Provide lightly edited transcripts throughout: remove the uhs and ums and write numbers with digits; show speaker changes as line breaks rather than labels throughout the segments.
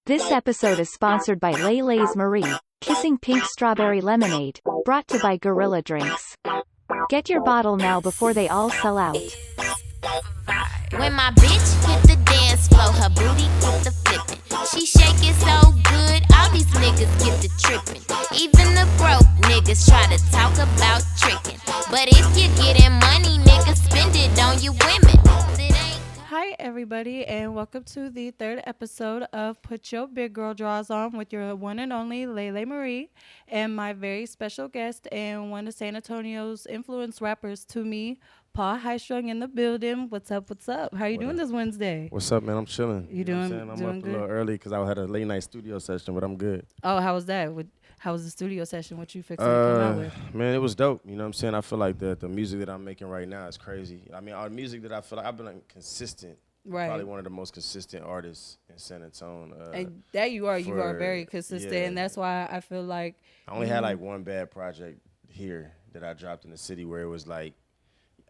This episode is sponsored by Lay's Marie, Kissing Pink Strawberry Lemonade, brought to by Gorilla Drinks. Get your bottle now before they all sell out.
When my bitch hit the dance floor, her booty get the flippin'. She shake it so good, all these niggas get the trippin'. Even the broke niggas try to talk about trickin'. But if you gettin' money, niggas spend it on you women.
Hi everybody, and welcome to the third episode of Put Your Big Girl Draws On with your one and only Lele Marie and my very special guest and one of San Antonio's influence rappers to me, Paul Highstrung in the building. What's up? What's up? How you doing this Wednesday?
What's up, man? I'm chilling.
You
know
doing?
what I'm saying?
Doing
I'm up
good?
a little early because I had a late night studio session, but I'm good.
Oh, how was that? How was the studio session? What you fixing to come out with?
Man, it was dope. You know what I'm saying? I feel like the music that I'm making right now is crazy. I mean, our music that I feel like I've been like consistent.
Right.
Probably one of the most consistent artists in San Antonio.
And that you are very consistent,
yeah.
and that's why I feel like
I only had like one bad project here that I dropped in the city where it was like,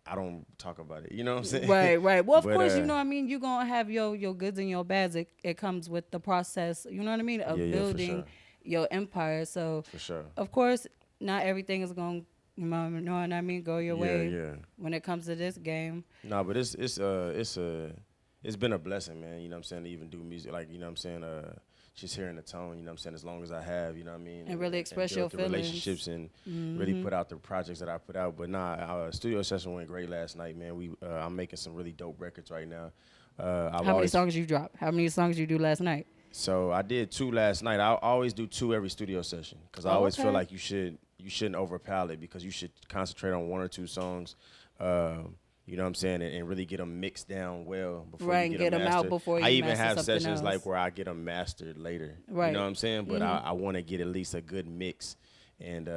I don't talk about it. You know what I'm saying?
Right. Well, of
But,
course, you know what I mean? You're going to have your goods and your bads. It comes with the process, you know what I mean, of building your empire. So,
for sure.
Of course, not everything is going to, you know what I mean, go your way when it comes to this game.
No, but it's been a blessing, man, you know what I'm saying, to even do music, like, you know what I'm saying, just hearing the tone, you know what I'm saying, as long as I have, you know what I mean.
And really express your feelings.
Relationships and really put out the projects that I put out. But our studio session went great last night, man. I'm making some really dope records right now.
How many songs you dropped? How many songs you do last night?
So I did 2 last night. I always do 2 every studio session because I always feel like you shouldn't overpower it because you should concentrate on 1 or 2 songs. You know what I'm saying, and really get them mixed down well before you get them out before you
I
even have
sessions
else. Like where I get them mastered later.
Right.
You know what I'm saying? But I want to get at least a good mix. And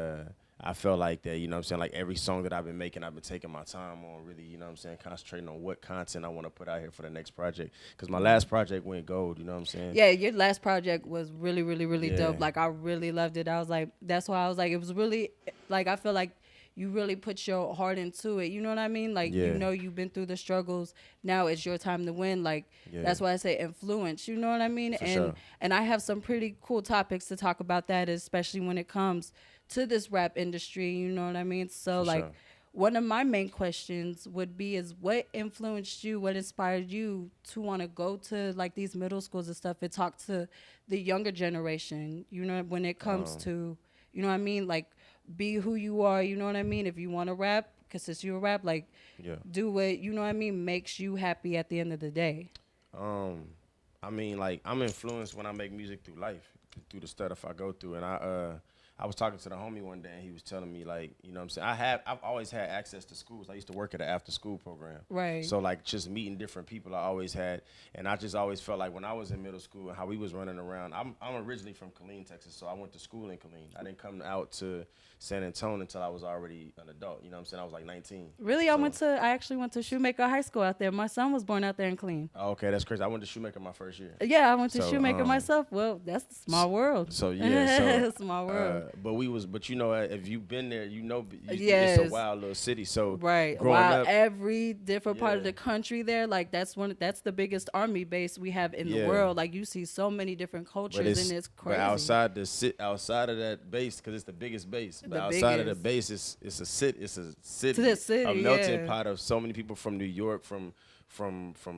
I felt like that, you know what I'm saying, like every song that I've been making, I've been taking my time on really, you know what I'm saying, concentrating on what content I want to put out here for the next project. Because my last project went gold, you know what I'm saying?
Yeah, your last project was really, really, really dope. Like, I really loved it. I was like, that's why I was like, it was really, like, I feel like you really put your heart into it. You know what I mean? Like, you know, you've been through the struggles. Now it's your time to win. Like, that's why I say influence. You know what I mean? And I have some pretty cool topics to talk about that, especially when it comes to this rap industry. You know what I mean? So, one of my main questions would be is what influenced you, what inspired you to want to go to, like, these middle schools and stuff and talk to the younger generation, you know, when it comes to, you know what I mean? Like, be who you are, you know what I mean? If you want to rap, because since you rap, like, do what, you know what I mean, makes you happy at the end of the day.
I mean, like, I'm influenced when I make music through life, through the stuff I go through. And I was talking to the homie one day, and he was telling me, like, you know what I'm saying, I've always had access to schools. I used to work at an after-school program.
Right.
So, like, just meeting different people I always had. And I just always felt like when I was in middle school and how we was running around, I'm originally from Killeen, Texas, so I went to school in Killeen. I didn't come out to San Antonio until I was already an adult. You know what I'm saying? I was like 19.
Really? I actually went to Shoemaker High School out there. My son was born out there in Killeen.
Oh, okay, that's crazy. I went to Shoemaker my first year.
Yeah, I went to Shoemaker myself. Well, that's a small world.
So, yeah.
Small world.
But you know, if you've been there, you know, it's a wild little city. So
right,
growing up,
every different part of the country there, like that's the biggest army base we have in the world. Like you see so many different cultures, and it's crazy.
But outside of that base, because it's the biggest base. But outside of the base, it's a city. It's a city, a melting pot of so many people from New York, from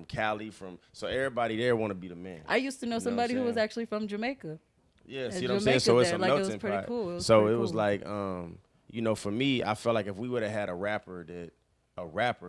Cali, so everybody there want to be the man.
I used to know somebody who was actually from Jamaica.
Yeah, see what I'm saying? So it's a melting pot.
It was pretty cool.
So it was like, you know, for me, I felt like if we would have had a rapper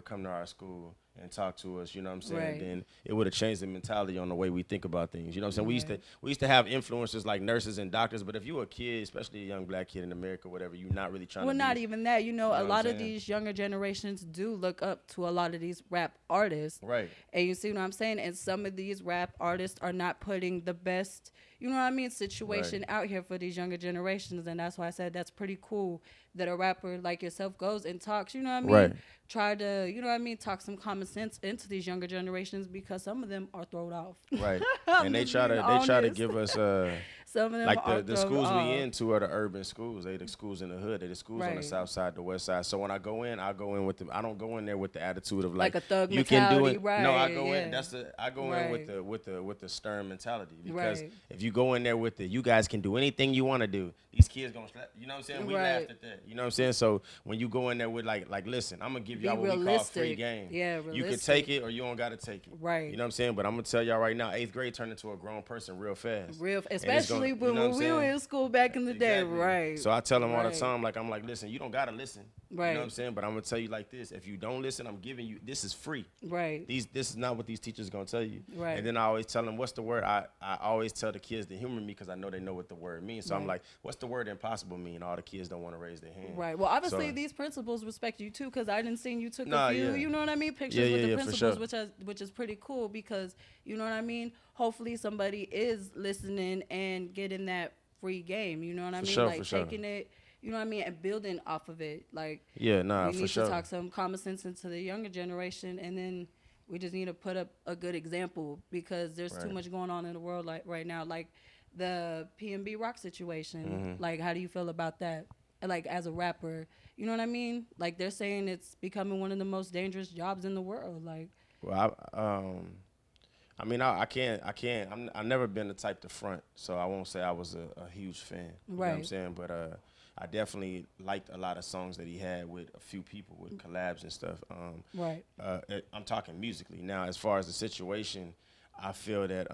come to our school and talk to us, you know what I'm saying, then it would have changed the mentality on the way we think about things. You know what I'm saying? We used to have influencers like nurses and doctors, but if you were a kid, especially a young black kid in America, whatever, you're not really trying to
not even that. You know a lot of these younger generations do look up to a lot of these rap artists.
Right.
And you see what I'm saying? And some of these rap artists are not putting the best, you know what I mean, situation out here for these younger generations. And that's why I said that's pretty cool that a rapper like yourself goes and talks, you know what I mean?
Right.
Try to, you know what I mean, talk some common sense into these younger generations because some of them are thrown off.
Right. And they try to give us
Some of them
like
are
the
thrown
schools we
off.
into are the urban schools. They the schools in the hood. They the schools on the
Right.
south side, the west side. So when I go in with the. I don't go in there with the attitude of
Like a thug
you can do
mentality,
it.
right?
No, I go
yeah.
in. I go in
Right.
with the stern mentality because
Right.
if you go in there with the you guys can do anything you want to do, these kids gonna slap. You know what I'm saying? We
Right.
laughed at that. You know what I'm saying? So when you go in there with like listen, I'm gonna give
Be
y'all what we call free
realistic.
game.
Yeah,
You can
realistic.
take it or you don't gotta take it.
Right.
You know what I'm saying? But I'm gonna tell y'all right now, 8th grade turned into a grown person real fast.
Especially
you know
when
what I'm
we were
saying?
in school back in the day,
Exactly.
right?
So I tell them all the
Right.
time, like I'm like, listen, you don't gotta listen. You know
Right.
what I'm saying? But I'm gonna tell you like this: if you don't listen, I'm giving you. This is free.
Right.
This is not what these teachers gonna tell you.
Right.
And then I always tell them, what's the word? I always tell the kids to humor me because I know they know what the word means. So I'm
Right.
like, what's the word impossible mean? All the kids don't want to raise their hand.
Right. Well, obviously
So-
these principals respect you too, because I didn't see you took
Nah,
a few.
yeah.
You know what I mean? Pictures
Yeah,
with the
yeah, for
principals,
sure.
which is pretty cool because you know what I mean. Hopefully somebody is listening and getting that free game. You know what I mean?
sure,
Like
for sure.
taking it. You know what I mean? And building off of it. Like
Yeah, nah,
we
for
need
sure.
to talk some common sense into the younger generation, and then we just need to put up a good example because there's too
Right.
much going on in the world like right now. Like the PNB Rock situation.
Mm-hmm.
Like, how do you feel about that? Like, as a rapper, you know what I mean? Like, they're saying it's becoming one of the most dangerous jobs in the world. Like,
Well, I mean, I can't. I've never been the type to front, so I won't say I was a huge fan. You know what I'm
Right.
saying? But I definitely liked a lot of songs that he had with a few people with collabs and stuff.
right,
I'm talking musically now. As far as the situation, I feel that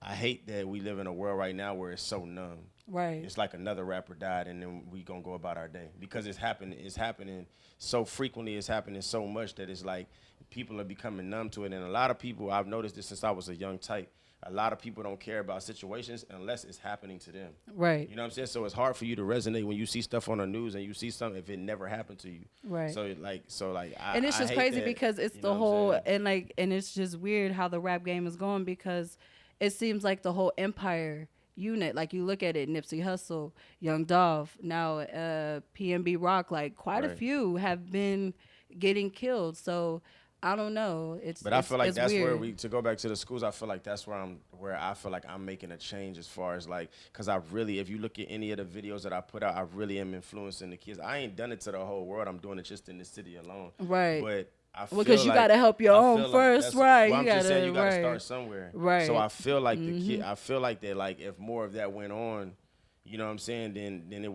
I hate that we live in a world right now where it's so numb.
right,
It's like another rapper died and then we gonna go about our day because it's happening so frequently, it's happening so much that it's like people are becoming numb to it. And a lot of people, I've noticed this since I was a young type, a lot of people don't care about situations unless it's happening to them.
right,
You know what I'm saying? So it's hard for you to resonate when you see stuff on the news and you see something if it never happened to you.
right.
So
And it's
I
just
hate
crazy
that,
because it's
you
the
know what I'm
whole,
saying?
and it's just weird how the rap game is going because it seems like the whole empire unit, like you look at it, Nipsey Hussle, Young Dolph, now PNB Rock, like quite a
Right.
few have been getting killed. So I don't know.
But I feel like
it's
that's
weird.
where to go back to the schools. I feel like that's where I feel like I'm making a change as far as like, cause I really, if you look at any of the videos that I put out, I really am influencing the kids. I ain't done it to the whole world. I'm doing it just in the city alone.
Right.
But I feel
Well, 'cause you
like,
gotta help your
I
own
feel like
first,
that's-
right,
Well,
you
I'm just saying you
gotta-
gotta
right.
start somewhere.
Right.
So I feel like the kid. I feel like that. Like if more of that went on, you know what I'm saying? Then it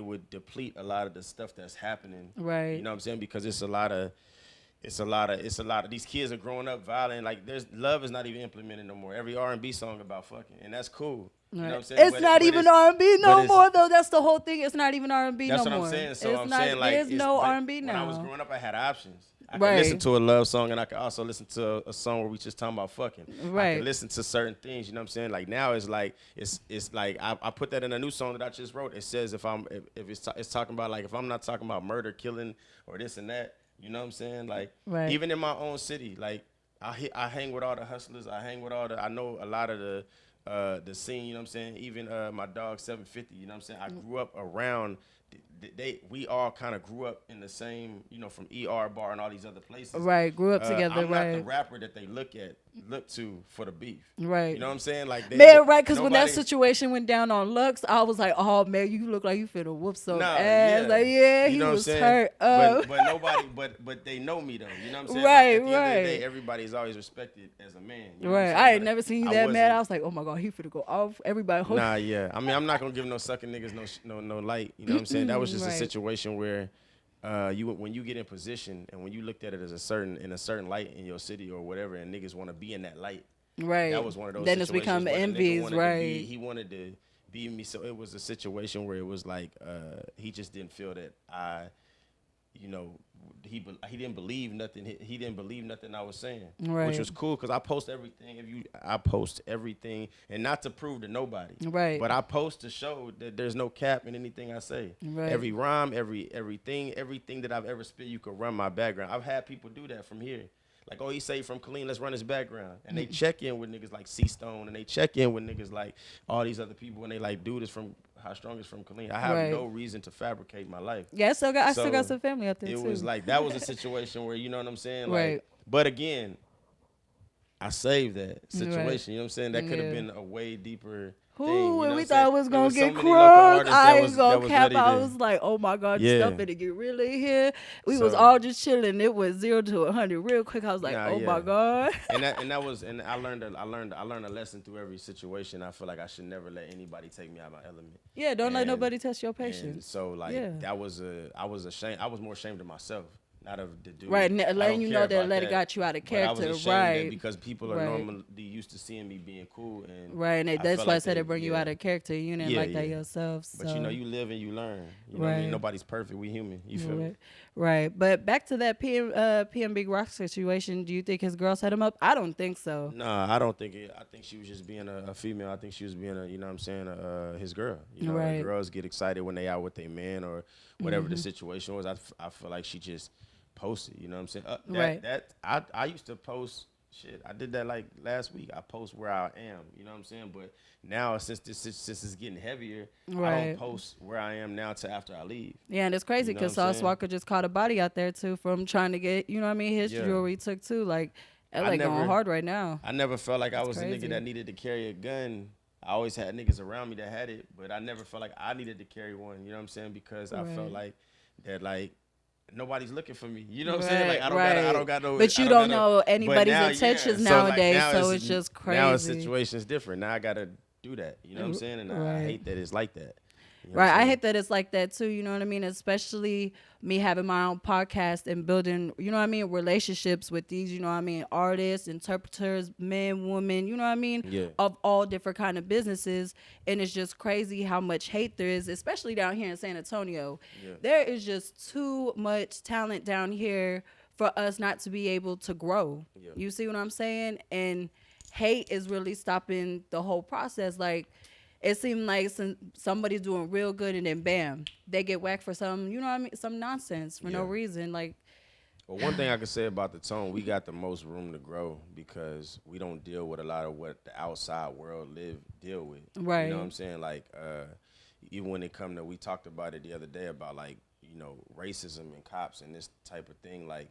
would deplete a lot of the stuff that's happening.
Right.
You know what I'm saying? Because it's a lot of these kids are growing up violent. Like there's love is not even implemented no more. Every R&B song about fucking, and that's cool. You know what I'm saying?
It's not even R&B no
but
more though. That's the whole thing. It's not even R&B no
That's
more.
what I'm saying. So
it's
I'm
not,
saying like
there's no
but
R&B now.
When I was growing up, I had options. I could
Right.
listen to a love song, and I could also listen to a song where we just talking about fucking. I
Right.
could listen to certain things. You know what I'm saying? Like now, it's like it's like I put that in a new song that I just wrote. It says if it's talking about like if I'm not talking about murder, killing, or this and that. You know what I'm saying? Like
Right.
even in my own city, like I hang with all the hustlers. I know a lot of the scene. You know what I'm saying? Even my dog 750. You know what I'm saying? I grew up around. We all kind of grew up in the same, you know, from ER Bar and all these other places.
Right, grew up together,
I'm not the
right.
rapper that they look to for the beef.
Right.
You know what I'm saying? Like
Man, right, because when that
nobody-
situation went down on Lux, I was like, oh, man, you look like you finna whoop some
Nah,
ass.
yeah.
Like, yeah,
You
he
know what I'm
was
saying?
hurt up.
But nobody, but they know me though. You know what I'm saying?
Right,
Like, at the end of the day,
right.
everybody's always respected as a man. You know what I'm
Right.
saying?
I ain't
But
never seen you
I
that mad.
wasn't-
I was like, oh, my God, he finna go off. Everybody.
Nah, yeah. I mean, I'm not gonna give no sucking niggas no light. You know what I'm saying? That was just a
Right.
situation where when you get in position and when you looked at it as a certain light in your city or whatever, and niggas want to be in that light.
Right.
That was one of those.
Then it's
situations
become
where the nigga
envies,
wanted to
right.
he wanted to be me, so it was a situation where it was like he just didn't feel that he didn't believe nothing. He didn't believe nothing I was saying,
Right.
which was cool because I post everything. I post everything, and not to prove to nobody,
Right.
But I post to show that there's no cap in anything I say.
Right.
Every rhyme, everything that I've ever spit, you could run my background. I've had people do that from here. Like, oh, he say from Colleen, let's run his background. And they check in with niggas like C-Stone, and they check in with niggas like all these other people, and they like, dude is from Highstrung is from Colleen. I have
Right.
no reason to fabricate my life.
Yeah, I still got
So,
some family out there,
It
too.
was like, that was a situation where, you know what I'm saying? Like,
Right.
but again, I saved that situation.
Right.
You know what I'm saying? That could have been a way deeper thing.
Ooh,
You know
and we
what
thought it
I'm
was
saying?
gonna
There
get
was so many local
crunk.
artists
I
that
ain't gonna
was
cap.
ready
I
to.
was like, oh my god,
Yeah.
stuff finna get real in here. We was
So-
all just chilling. It was 0 to 100 real quick. I was like,
Nah,
oh
yeah.
my god.
and that was, and I learned a lesson through every situation. I feel like I should never let anybody take me out of my element.
Yeah, don't let
And-
nobody test your
And
patience.
so like
Yeah.
I was ashamed. I was more ashamed of myself, not of the dude.
Right,
I
letting
don't
you
care
know that
about
let it got you out of
But I was
character.
ashamed that
Right.
because people are
Right.
normally used to seeing me being cool, and
Right, and
I
that's
felt
why I
like
said
they-
it bring you
yeah.
out of character. You didn't
Yeah,
like that
yeah.
yourself. So.
But you live and you learn. You know what I mean?
Right.
Nobody's perfect. We human. You feel me?
Right. Right. But back to that PM Big Rock situation. Do you think his girl set him up? I don't think so.
Nah, I don't think it. I think she was just being a female. I think she was being you know what I'm saying, his girl. You know,
Right.
girls get excited when they out with their man or whatever the situation was. I feel like she just posted. You know what I'm saying?
Right.
I used to post shit. I did that like last week. I post where I am. You know what I'm saying? But now since it's getting heavier, I
Right.
don't post where I am now till after I leave.
Yeah, and it's crazy
You know
because
what I'm
Sauce
saying?
Walker just caught a body out there too from trying to get, you know what I mean, his
Yeah.
jewelry took too. Like,
I
LA
never-
going hard right now.
I never felt like I
That's
was a
crazy.
nigga that needed to carry a gun. I always had niggas around me that had it, but I never felt like I needed to carry one. You know what I'm saying? Because I felt
Right.
like that, like nobody's looking for me. You know what I'm saying? Like I don't got no.
But you
I
don't
got
know
no- but
anybody's
now,
intentions
yeah. So, like,
nowadays,
now
so it's just crazy.
Now the situation's different. Now I gotta do that. You know what I'm saying? And I
Right.
hate that it's like that. You know what
Right.
I'm
I
saying?
hate that it's like that too. You know what I mean? Especially me having my own podcast and building, you know what I mean, relationships with these, you know what I mean, artists, interpreters, men, women, you know what I mean?
Yeah.
Of all different kind of businesses. And it's just crazy how much hate there is, especially down here in San Antonio.
Yeah.
There is just too much talent down here for us not to be able to grow.
Yeah.
You see what I'm saying? And hate is really stopping the whole process. Like, it seemed like somebody's doing real good and then bam, they get whacked for some, you know what I mean, some nonsense for no
Yeah.
reason. Like,
Well, one thing I can say about the tone, we got the most room to grow because we don't deal with a lot of what the outside world deal with.
Right.
You know what I'm saying? Like, even when it come to, we talked about it the other day about like, you know, racism and cops and this type of thing. Like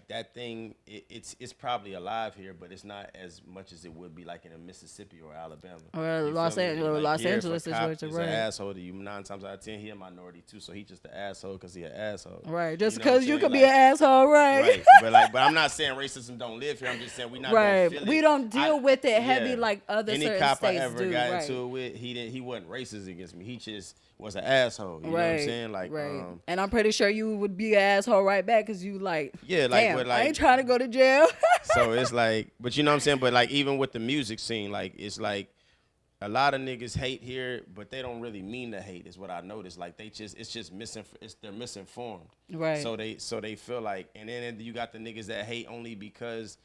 that thing, it's probably alive here, but it's not as much as it would be like in a Mississippi or Alabama.
Or
You
Los
feel me?
Angeles-
Like
Los
here, if
Angeles
a cop
situation,
is
right.
an asshole to you 9 times out of 10, he a minority too, so he just an asshole because he an asshole.
right, just
You know what I'm
because you
saying?
could be
Like,
an asshole, right?
Right, but I'm not saying racism don't live here. I'm just saying we not
Right.
gonna feel it.
We don't deal with it heavy
yeah.
like other
Any
certain
cop
states
I ever
do,
got
right.
into it with, he wasn't racist against me. He just was an asshole. You know what
Right,
I'm saying? Like,
right. And I'm pretty sure you would be an asshole right back because you like,
Yeah, like,
damn,
but,
I
like-
ain't trying to go to jail.
so it's like, but you know what I'm saying? But like, even with the music scene, like, it's like a lot of niggas hate here, but they don't really mean to hate. Is what I noticed. Like, they're misinformed.
Right.
So they feel like, and then you got the niggas that hate only because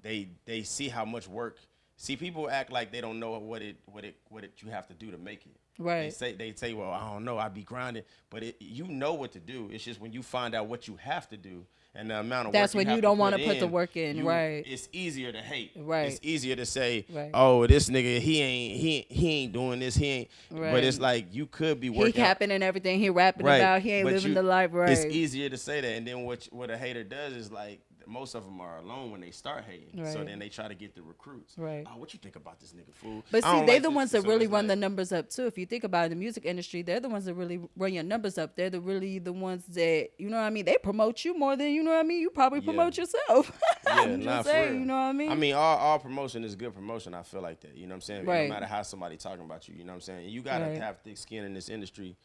they see how much work. See, people act like they don't know what you have to do to make it.
Right.
They say, well, I don't know, I be grinding, but you know what to do. It's just when you find out what you have to do and the amount of
That's
work
when you
have
don't
to
wanna put the work in, right.
It's easier to hate.
Right.
It's easier to say,
Right.
oh, this nigga, he ain't doing this, he ain't.
Right.
But it's like you could be
He
working.
capping and everything he rapping
Right.
about. He ain't
But
living
you-
the life right.
It's easier to say that, and then what a hater does is like most of them are alone when they start hating. So
Right.
then they try to get the recruits.
Right.
Oh, what you think about this nigga, fool?
But
I
see,
don't
they
like
the
this.
ones that
So
really
it's
run the
like-
numbers up too. If you think about it, the music industry, they're the ones that really run your numbers up. They're really the ones that, you know what I mean? They promote you more than, you know what I mean? You probably promote yourself.
Yeah,
I'm
nah,
just
for
saying,
real.
you know what I mean?
I mean, all promotion is good promotion. I feel like that. You know what I'm saying?
Right.
No matter how somebody talking about you, you know what I'm saying? And you gotta
Right.
have thick skin in this industry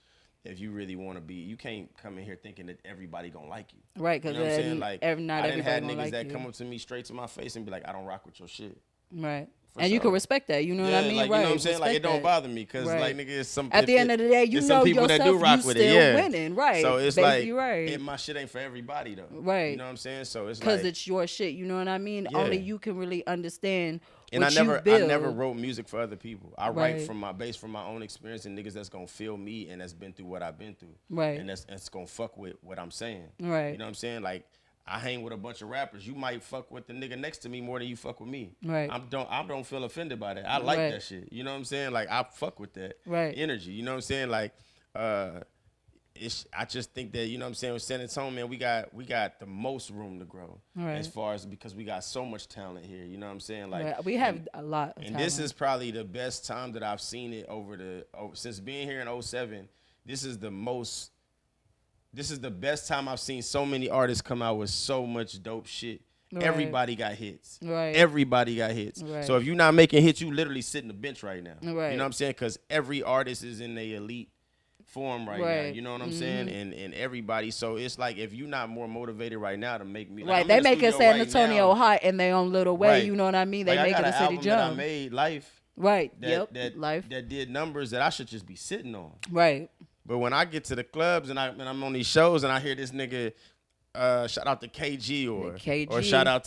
if you really want to be. You can't come in here thinking that everybody gonna like you.
Right,
You
because
know what I'm saying? Like,
not
I done had
everybody
niggas
gonna like
that
you.
come up to me straight to my face and be like, I don't rock with your shit.
Right.
For
And you
sure.
can respect that, you know what I mean?
like,
right.
you know what I'm saying? Like, it
respect
don't
that.
bother me because,
Right.
like, nigga, it's some.
At the end of the day, you
there's
know
some people
yourself,
that do rock
you
with
still
it, yeah.
winning, right.
So it's
Basically,
like,
right.
my shit ain't for everybody though.
Right.
You know what I'm saying? So it's
Because
like,
it's your shit, you know what I mean?
Yeah.
Only you can really understand
and
what
I
you build.
never wrote music for other people. I write
Right.
from my own experience and niggas that's gonna feel me and that's been through what I've been through.
Right.
And that's gonna fuck with what I'm saying.
Right.
You know what I'm saying? Like, I hang with a bunch of rappers. You might fuck with the nigga next to me more than you fuck with me.
Right.
I don't feel offended by that. I like
Right.
that shit. You know what I'm saying? Like, I fuck with that
Right.
energy. You know what I'm saying? Like, I just think that, you know what I'm saying, with San Antonio, man, we got the most room to grow as far as, because we got so much talent here. You know what I'm saying? Like
we have a lot of talent.
This is probably the best time that I've seen it since being here in 07. This is the best time I've seen so many artists come out with so much dope shit. Right. Everybody got hits. Right. Everybody got hits. Right. So if you're not making hits, you literally sit in the bench right now. Right. You know what I'm saying? Because every artist is in the elite form right now. You know what I'm saying? And everybody. So it's like, if you're not more motivated right now to make me. Like,
right. They making San Antonio hot in their own little way. Right. You know what I mean? They making the city jump.
That I made, Life.
Right.
Life. That did numbers that I should just be sitting on.
Right.
But when I get to the clubs and I'm on these shows and I hear this nigga, shout out to KG or shout out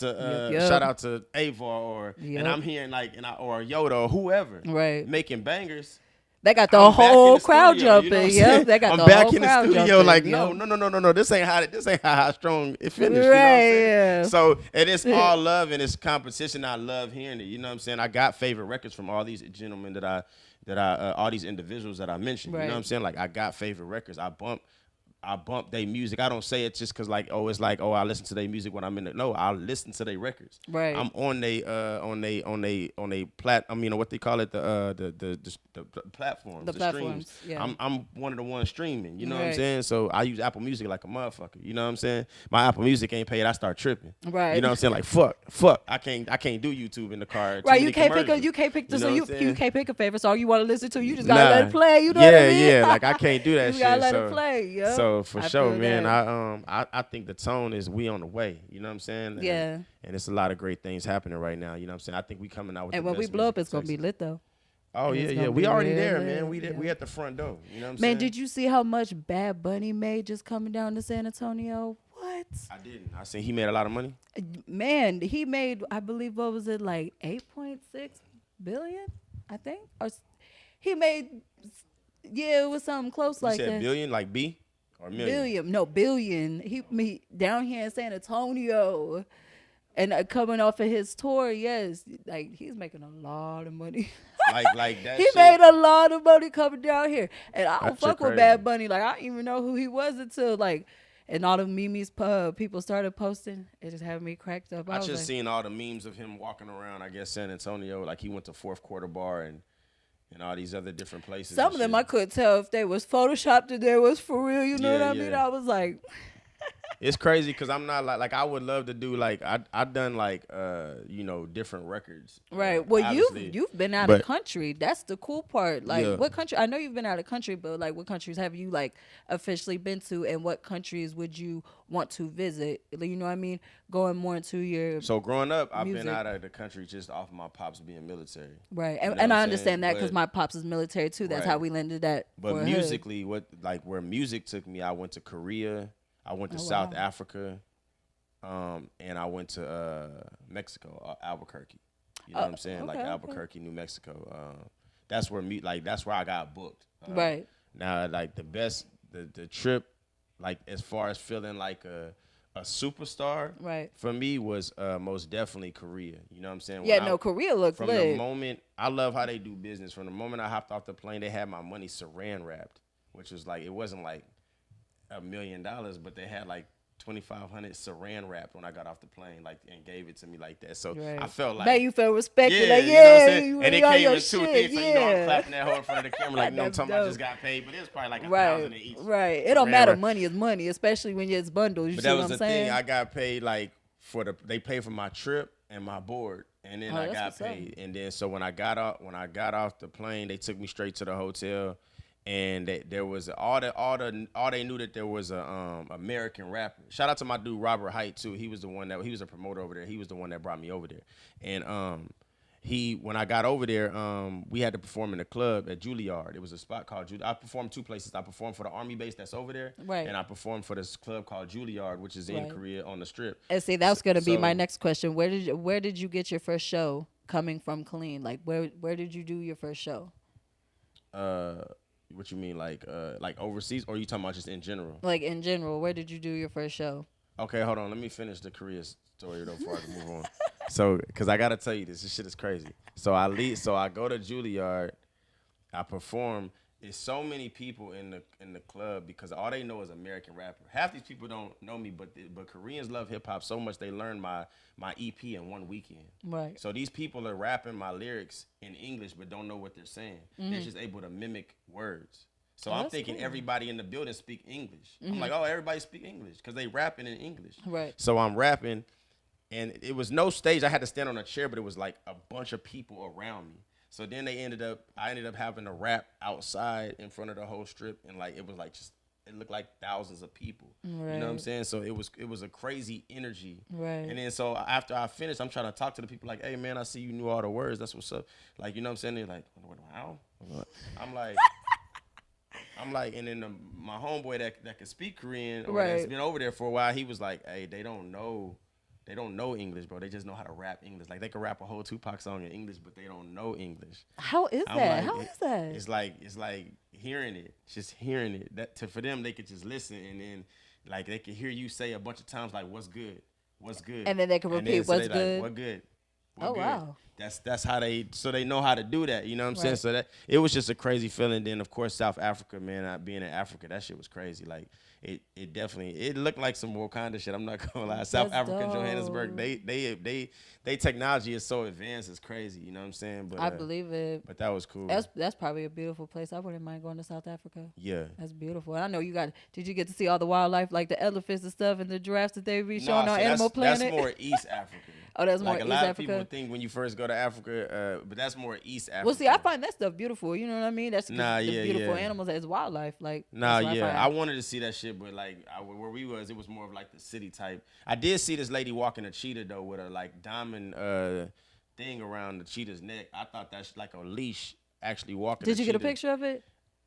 to Avar and I'm hearing or Yoda or whoever making bangers.
They got the whole crowd jumping. Yeah, they got the whole crowd jumping. I'm back in the studio
like, no. This ain't how Highstrung it finished. Right. You know what I'm saying? So it's all love and it's competition. I love hearing it. You know what I'm saying? I got favorite records from all these gentlemen that I all these individuals that I mentioned. Right. You know what I'm saying? Like, I got favorite records. I bump their music. I don't say it just because I listen to their music when I'm in the. No, I listen to their records. Right. I'm on they what they call it, the platforms. The platforms. Streams. Yeah. I'm one of the ones streaming. You know what I'm saying? So I use Apple Music like a motherfucker. You know what I'm saying? My Apple Music ain't paid. I start tripping. Right. You know what I'm saying? Like fuck. I can't do YouTube in the car.
Right. You can't pick a favorite song you want to listen to. You just gotta let it play. You know what I mean?
Yeah. Like, I can't do that shit.
You gotta let it play. Yeah.
So for sure, man. I think the tone is we on the way. You know what I'm saying?
Yeah.
And it's a lot of great things happening right now. You know what I'm saying? I think we coming out with.
And when we blow up, it's gonna be lit though.
Oh yeah. We already there, man. We at the front door. You know what I'm saying?
Man, did you see how much Bad Bunny made just coming down to San Antonio? What?
I didn't. I seen he made a lot of money.
Man, he made, I believe, what was it, like 8.6 billion? I think, or he made. Yeah, it was something close like that.
You said billion, like B? Or million?
Billion. He down here in San Antonio, and coming off of his tour, yes, like, he's making a lot of money.
like that.
He made a lot of money coming down here, and I don't fuck with Bad Bunny. Like, I didn't even know who he was until and all the memes people started posting. It just had me cracked up.
I just seen all the memes of him walking around, I guess, San Antonio, like he went to Fourth Quarter Bar and all these other different places.
Some of them I couldn't tell if they was photoshopped or they was for real. You know what I mean? I was like,
it's crazy because I'm not like I would love to do I done different records.
Right. Well, you've been out of country. That's the cool part. Like, what country? I know you've been out of country, but like, what countries have you officially been to, and what countries would you want to visit? You know what I mean? Going more into your.
So growing up, I've been out of the country just off of my pops being military.
Right, and I understand that because my pops is military too. That's how we landed that.
But musically, where music took me, I went to Korea. I went to South Africa, and I went to Mexico, Albuquerque. You know what I'm saying? Okay, Albuquerque, New Mexico. That's where that's where I got booked.
Right.
Now, the trip, as far as feeling like a superstar, right, for me was most definitely Korea. You know what I'm saying?
Korea looked lit.
From the moment, I love how they do business. From the moment I hopped off the plane, they had my money saran wrapped, which was it wasn't like $1 million, but they had 2,500 saran wrapped when I got off the plane, and gave it to me like that. So I felt like,
man, you felt respected.
You know what I'm saying? And it came in 2 things, so I'm clapping that hoe in front of the camera, I'm talking about I just got paid, but it was probably $1,000 each.
Right. It don't matter. Money is money, especially when it's bundles. You see what I'm saying? But that was the thing. I
got paid they paid for my trip and my board, and then I got paid. And then so when I got off the plane, they took me straight to the hotel. And there was all they knew that there was a American rapper. Shout out to my dude Robert Height too. He was the one he was a promoter over there. He was the one that brought me over there. And when I got over there, we had to perform in a club at Juilliard. It was a spot called Juilliard. I performed 2 places. I performed for the Army base that's over there, right, and I performed for this club called Juilliard, which is in Korea on the Strip.
And see, that was gonna be my next question. Where did you get your first show coming from clean? Like, where did you do your first show?
What you mean, like overseas, or are you talking about just in general?
Like in general, where did you do your first show?
Okay, hold on. Let me finish the Korea story though before I move on. So, because I gotta tell you this shit is crazy. So I go to Juilliard, I perform, it's so many people in the club because all they know is American rapper. Half these people don't know me, but Koreans love hip hop so much they learned my EP in one weekend.
Right.
So these people are rapping my lyrics in English but don't know what they're saying. They're just able to mimic words. So I'm thinking everybody in the building speak English. I'm like, oh, everybody speak English because they rapping in English.
Right.
So I'm rapping, and it was no stage. I had to stand on a chair, but it was like a bunch of people around me. So then I ended up having to rap outside in front of the whole strip, and like it was like just it looked like thousands of people.
Right.
You know what I'm saying? So it was a crazy energy.
Right.
And then so after I finished, I'm trying to talk to the people like, hey man, I see you knew all the words. That's what's up. Like, you know what I'm saying? They're like, how? I'm like, and then my homeboy that can speak Korean or that's been over there for a while, he was like, hey, they don't know English, bro. They just know how to rap English. Like they can rap a whole Tupac song in English, but they don't know English.
How is that? How is that?
It's like hearing it. It's just hearing it. For them, they could just listen, and then like they could hear you say a bunch of times like, "What's good? What's good?"
And then they can repeat, "What's good?"
Like, what good? What good?
Wow.
That's how they know how to do that. You know what I'm saying? So that it was just a crazy feeling. Then of course South Africa, man, being in Africa, that shit was crazy. Like it definitely looked like some Wakanda shit. I'm not gonna lie. South Africa, Johannesburg, they technology is so advanced, it's crazy. You know what I'm saying? But
I believe it.
But that was cool.
That's probably a beautiful place. I wouldn't mind going to South Africa.
Yeah,
that's beautiful. I know you got. Did you get to see all the wildlife, like the elephants and stuff, and the giraffes that they be showing on Animal Planet?
That's more East Africa.
Oh, that's more
like
East
Africa. A lot of
Africa.
people think when you first go to Africa, but that's more East Africa.
Well, see, I find that stuff beautiful. You know what I mean? That's the beautiful animals as wildlife. Like,
I wanted to see that shit, but like where we was, it was more of like the city type. I did see this lady walking a cheetah though with a like diamond thing around the cheetah's neck. I thought that's like a leash actually walking.
Did you get a picture of it?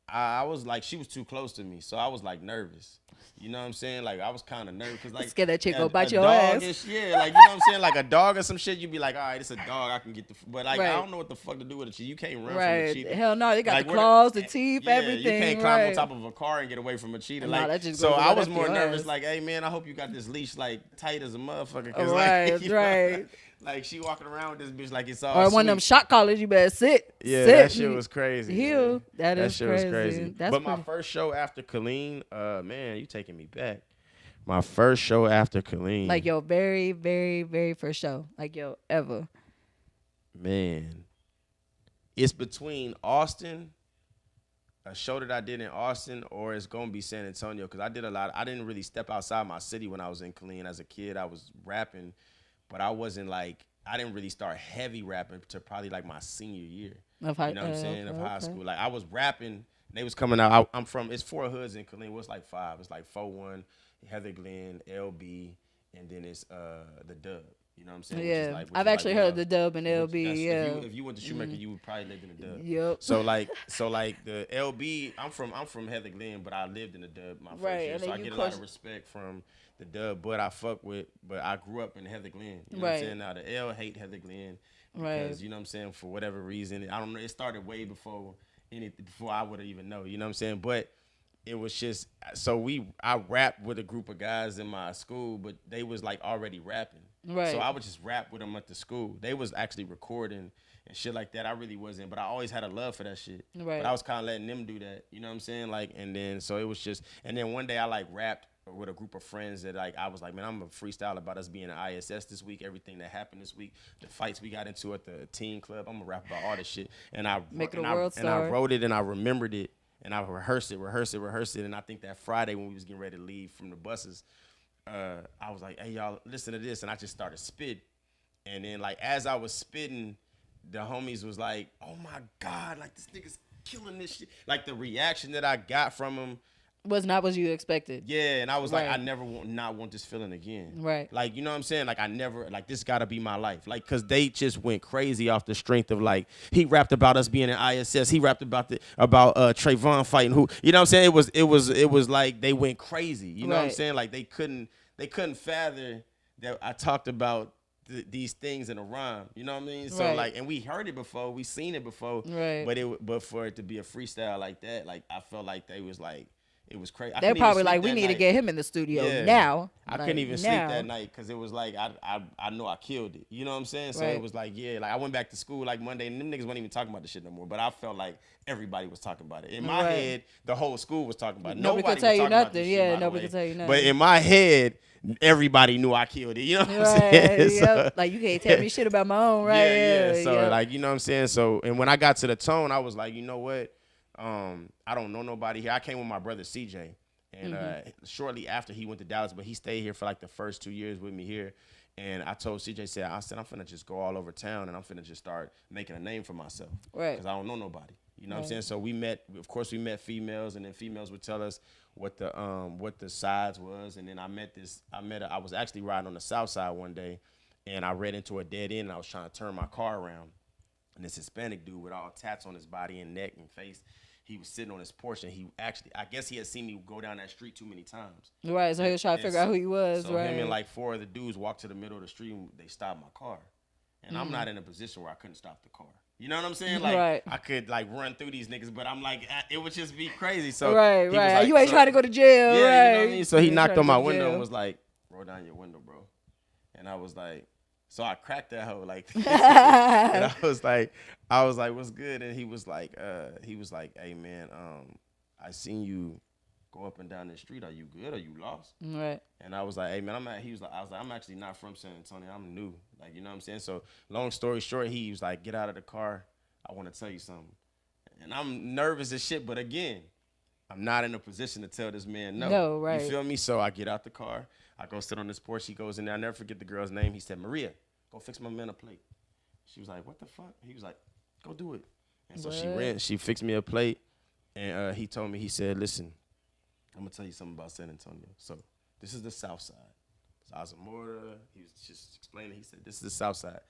I was like, she was too close to me, so I was like nervous. You know what I'm saying? Like I was kind of nervous because like
scared that chick go bite your ass.
Yeah, like you know what I'm saying? Like a dog or some shit, you'd be like, all right, it's a dog, I can get the. But like I don't know what the fuck to do with a cheetah. You can't run from a cheetah.
Hell no, they got like, the claws, the teeth, everything.
You can't climb on top of a car and get away from a cheetah.
No,
like so, I was more nervous. Like, hey man, I hope you got this leash like tight as a motherfucker. Cause,
right.
Like she walking around with this bitch like it's all.
Or
sweet.
one of them shot collars, you better sit.
Yeah,
sit.
That shit was crazy.
Heal. That
shit
crazy.
was crazy. But my first show after Colleen, man, you taking me back. My first show after Colleen.
Like your very, very, very first show. Like your ever.
Man. It's between Austin, a show that I did in Austin, or it's going to be San Antonio. Because I did a lot. I didn't really step outside my city when I was in Colleen. As a kid, I was rapping. But I wasn't like, I didn't really start heavy rapping to probably like my senior year. You know what I'm saying? Of high school. Like I was rapping. They was coming out. I'm from, it's 4 hoods in Colleen. Well, it's like 5. It's like 4-1, Heather Glen, LB, and then it's the Dub. You know what I'm saying?
Yeah.
Like,
I've actually heard the Dub and LB. Yeah.
If you went to Shoemaker, you would probably live in the Dub.
Yep.
So like the LB, I'm from Heather Glen, but I lived in the Dub my first year. So I get a lot of respect from the Dub, but I grew up in Heather Glen. You know what I'm saying? Now the L hate Heather Glen because you know what I'm saying, for whatever reason. I don't know, it started way before I would have even know. You know what I'm saying? But it was just I rapped with a group of guys in my school, but they was like already rapping.
Right.
So I would just rap with them at the school. They was actually recording and shit like that. I really wasn't, but I always had a love for that shit.
Right.
But I was kind of letting them do that. You know what I'm saying? Like, and then so it was just, and then one day I like rapped with a group of friends that like I was like, man, I'm gonna freestyle about us being at ISS this week, everything that happened this week, the fights we got into at the teen club. I'm gonna rap about all this shit, and I wrote it and I remembered it and I rehearsed it, and I think that Friday when we was getting ready to leave from the buses, I was like, hey y'all, listen to this, and I just started spitting, and then like as I was spitting, the homies was like, oh my god, like this nigga's killing this shit. Like the reaction that I got from him
was not what you expected.
Yeah, and I was like, I never want this feeling again.
Right.
Like, you know what I'm saying? Like, I never, like, this gotta be my life. Like, cause they just went crazy off the strength of like, he rapped about us being in ISS. He rapped about Trayvon fighting who, you know what I'm saying? It was like they went crazy. You know what I'm saying? Like they couldn't fathom that I talked about these things in a rhyme. You know what I mean? So like, and we heard it before, we seen it before.
Right.
But for it to be a freestyle like that, like I felt like they was like, It was crazy.
They're probably like, we need to get him in the studio now.
I couldn't even sleep that night because it was like I know I killed it. You know what I'm saying? So it was like, like I went back to school like Monday, and them niggas weren't even talking about the shit no more. But I felt like everybody was talking about it. In my head, the whole school was talking about it.
Nobody could tell you nothing. Nobody could tell you nothing.
But in my head, everybody knew I killed it. You know what I'm saying? So,
like, you can't tell me shit about my own, right?
Yeah. So like, you know what I'm saying? So, and when I got to the tone, I was like, you know what? I don't know nobody here. I came with my brother CJ. And shortly after he went to Dallas, but he stayed here for like the first 2 years with me here. And I told CJ, I said, I'm finna just go all over town and I'm finna just start making a name for myself. Right. Because I don't know nobody. You know what I'm saying? So we met females, and then females would tell us what the sides was. And then I was actually riding on the south side one day, and I ran into a dead end, and I was trying to turn my car around. And this Hispanic dude with all tats on his body and neck and face, he was sitting on his porch, and I guess he had seen me go down that street too many times.
Right, so he was trying to figure out who he was,
so him and like 4 of the dudes walked to the middle of the street, and they stopped my car. And I'm not in a position where I couldn't stop the car. You know what I'm saying? Like, I could like run through these niggas, but I'm like, it would just be crazy. So
right.
Like,
you ain't trying to go to jail,
yeah,
right?
You know what I mean? So he knocked on my window and was like, roll down your window, bro. And I was like, so I cracked that hoe like, and I was like, what's good? And he was like, hey man, I seen you go up and down the street. Are you good? Are you lost?
Right.
And I was like, hey man, I'm actually not from San Antonio. I'm new. Like, you know what I'm saying? So long story short, he was like, get out of the car. I want to tell you something. And I'm nervous as shit, but again, I'm not in a position to tell this man no.
No, right.
You feel me? So I get out the car. I go sit on this porch. He goes in there. I never forget the girl's name. He said, Maria, go fix my man a plate. She was like, what the fuck? He was like, go do it. And so she fixed me a plate. And he told me, he said, listen, I'm going to tell you something about San Antonio. So this is the south side. Azamora, he was just explaining. He said, this is the south side.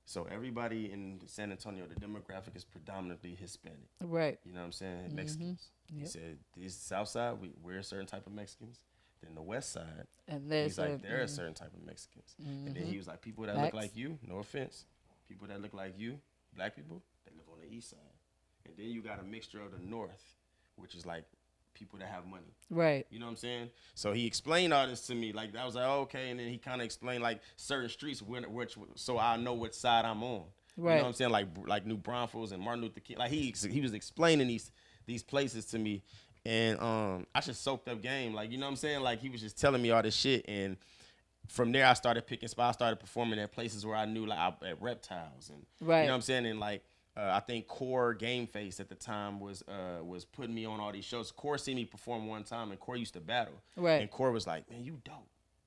So everybody in San Antonio, the demographic is predominantly Hispanic. Right. You know what I'm saying? Mexicans. Yep. He said, this south side, we're a certain type of Mexicans. Then the west side, and he's like, there are a certain type of Mexicans. And then he was like, people that look like you, no offense, people that look like you, black people, they live on the east side. And then you got a mixture of the north, which is like people that have money. Right. You know what I'm saying? So he explained all this to me. Like, I was like, oh, okay. And then he kind of explained like certain streets, which so I know which side I'm on. Right. You know what I'm saying? Like New Braunfels and Martin Luther King. Like he was explaining these places to me. And I just soaked up game. Like, you know what I'm saying? Like, he was just telling me all this shit. And from there, I started picking spots. I started performing at places where I knew, like, at Reptiles. And you know what I'm saying? And, like, I think Core Game Face at the time was putting me on all these shows. Core seen me perform one time, and Core used to battle. Right. And Core was like, man, you dope.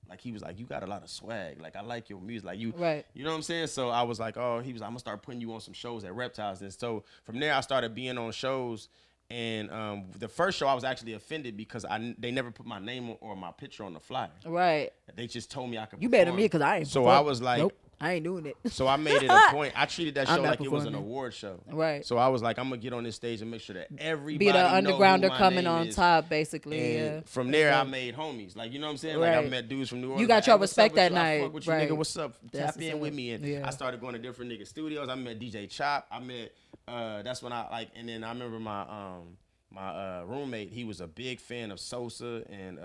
Like, he was like, you got a lot of swag. Like, I like your music. Like, you know what I'm saying? So I was like, oh, he was like, I'm going to start putting you on some shows at Reptiles. And so from there, I started being on shows. And the first show, I was actually offended because they never put my name or my picture on the flyer. Right. They just told me I could perform.
You better than me because I ain't.
So I was like,
nope, I ain't doing it.
So I made it a point. I treated that show like it was an award show. Right. So I was like, I'm going to get on this stage and make sure that everybody
be the undergrounder coming on
is.
Top, basically.
And from there, I made homies. Like, you know what I'm saying? Like, I met dudes from New Orleans.
You got
like,
your
hey,
respect that
you?
night.
I fuck with you, nigga. What's up? Tap in with me. And
I
started going to different nigga studios. I met DJ Chop. I met, that's when I, like, and then I remember my roommate, he was a big fan of Sosa and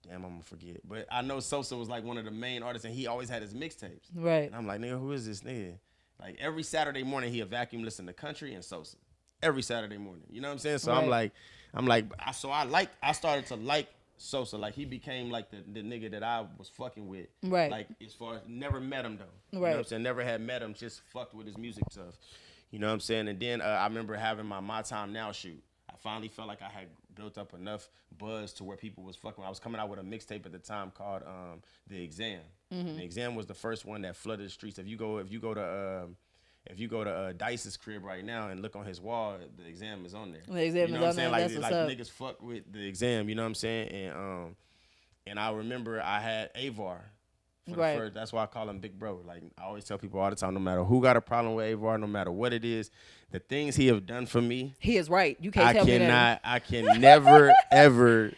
damn, I'm gonna forget. But I know Sosa was like one of the main artists, and he always had his mixtapes. Right. And I'm like, nigga, who is this nigga? Like, every Saturday morning, he a vacuum listen to country and Sosa. Every Saturday morning. You know what I'm saying? So I started to like Sosa. Like, he became like the nigga that I was fucking with. Right. Like, as far as, never met him though. You know what I'm saying? Never had met him, just fucked with his music stuff. You know what I'm saying? And then I remember having my Time Now shoot. I finally felt like I had built up enough buzz to where people was fucking. I was coming out with a mixtape at the time called The Exam. Mm-hmm. The Exam was the first one that flooded the streets. If you go to Dice's crib right now and look on his wall, The Exam is on there. The Exam you know is on there. Like niggas fuck with The Exam. You know what I'm saying? And I remember I had Avar. First, that's why I call him Big Bro. Like, I always tell people all the time, no matter who got a problem with Avar, no matter what it is, the things he have done for me.
He is right. You can't tell me that.
I can never, ever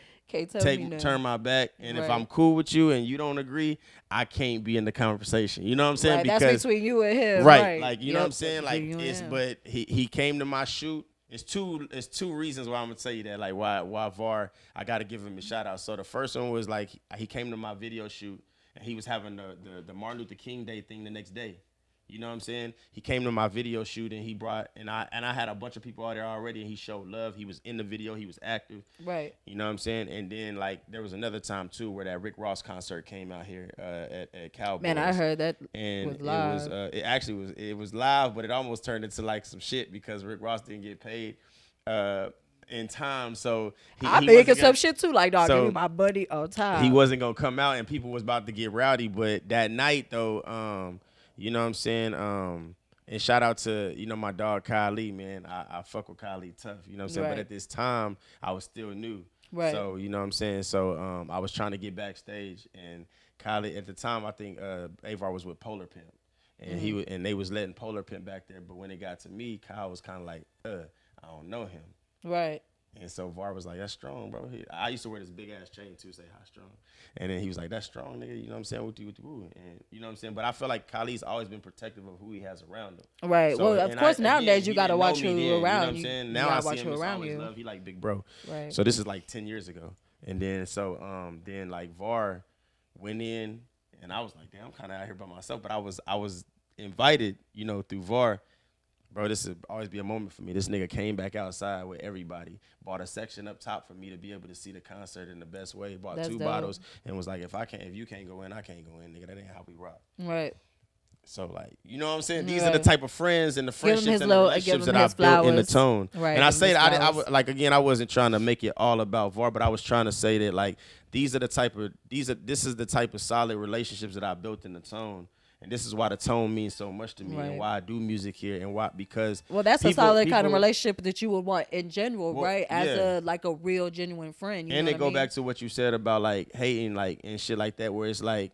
turn my back. And if I'm cool with you and you don't agree, I can't be in the conversation. You know what I'm saying?
Right,
because
that's between you and him.
Right. Like, you know what I'm saying? Like, but he came to my shoot. It's two reasons why I'm gonna tell you that. Like why VAR, I gotta give him a shout out. So the first one was like he came to my video shoot and he was having the Martin Luther King Day thing the next day. You know what I'm saying? He came to my video shoot and he brought and I had a bunch of people out there already and he showed love. He was in the video. He was active.
Right.
You know what I'm saying? And then like there was another time too where that Rick Ross concert came out here at Cowboys.
Man, I heard that
and
was live.
It was live, but it almost turned into like some shit because Rick Ross didn't get paid in time. So
I'm making some shit too. Like, dog, give me my buddy on time.
He wasn't gonna come out and people was about to get rowdy. But that night though, you know what I'm saying? And shout out to, you know, my dog Kylie, man. I fuck with Kylie tough, you know what I'm saying?
Right.
But at this time, I was still new.
Right.
So, you know what I'm saying? So I was trying to get backstage. And Kylie, at the time, I think Avar was with Polar Pimp. And and they was letting Polar Pimp back there. But when it got to me, Kyle was kind of like, I don't know him.
Right.
And so VAR was like, that's strong, bro. I used to wear this big-ass chain, too, say Highstrung. And then he was like, that's strong, nigga. You know what I'm saying? With you. And you know what I'm saying? But I feel like Khalid's always been protective of who he has around him.
Right.
So,
well, of course, nowadays you got to watch who around you.
You know what I'm saying? Now I see him
around
always
you.
love. He like big bro.
Right.
So this is like 10 years ago. And then then like VAR went in, and I was like, damn, I'm kind of out here by myself. But I was invited, you know, through VAR. Bro, this will always be a moment for me. This nigga came back outside with everybody, bought a section up top for me to be able to see the concert in the best way. Bought
That's
2
dope.
bottles and was like, if you can't go in, I can't go in, nigga. That ain't how we rock.
Right.
So like, you know what I'm saying? These are the type of friends and the friendships and the relationships that I built
flowers.
in the tone.
Right.
And I say that I like again, I wasn't trying to make it all about VAR, but I was trying to say that like this is the type of solid relationships that I built in the tone. And this is why the tone means so much to me, and why I do music here, and why because
that's a solid kind of relationship that you would want in general, right? As a real genuine friend. You
and
know
it
what
go
I mean?
back to what you said about like hating, like and shit like that, where it's like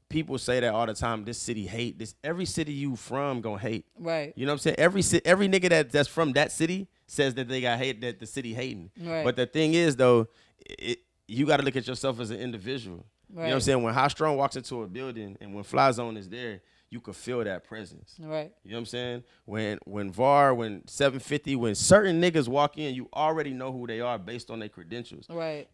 people say that all the time. This city hate. Every city you from gonna hate.
Right.
You know what I'm saying? Every nigga that's from that city says that they got hate, that the city hating.
Right.
But the thing is though, you got to look at yourself as an individual. Right. You know what I'm saying? When Highstrung walks into a building and when Fly Zone is there, you could feel that presence.
Right.
You know what I'm saying? When VAR, when 750, when certain niggas walk in, you already know who they are based on their credentials.
Right.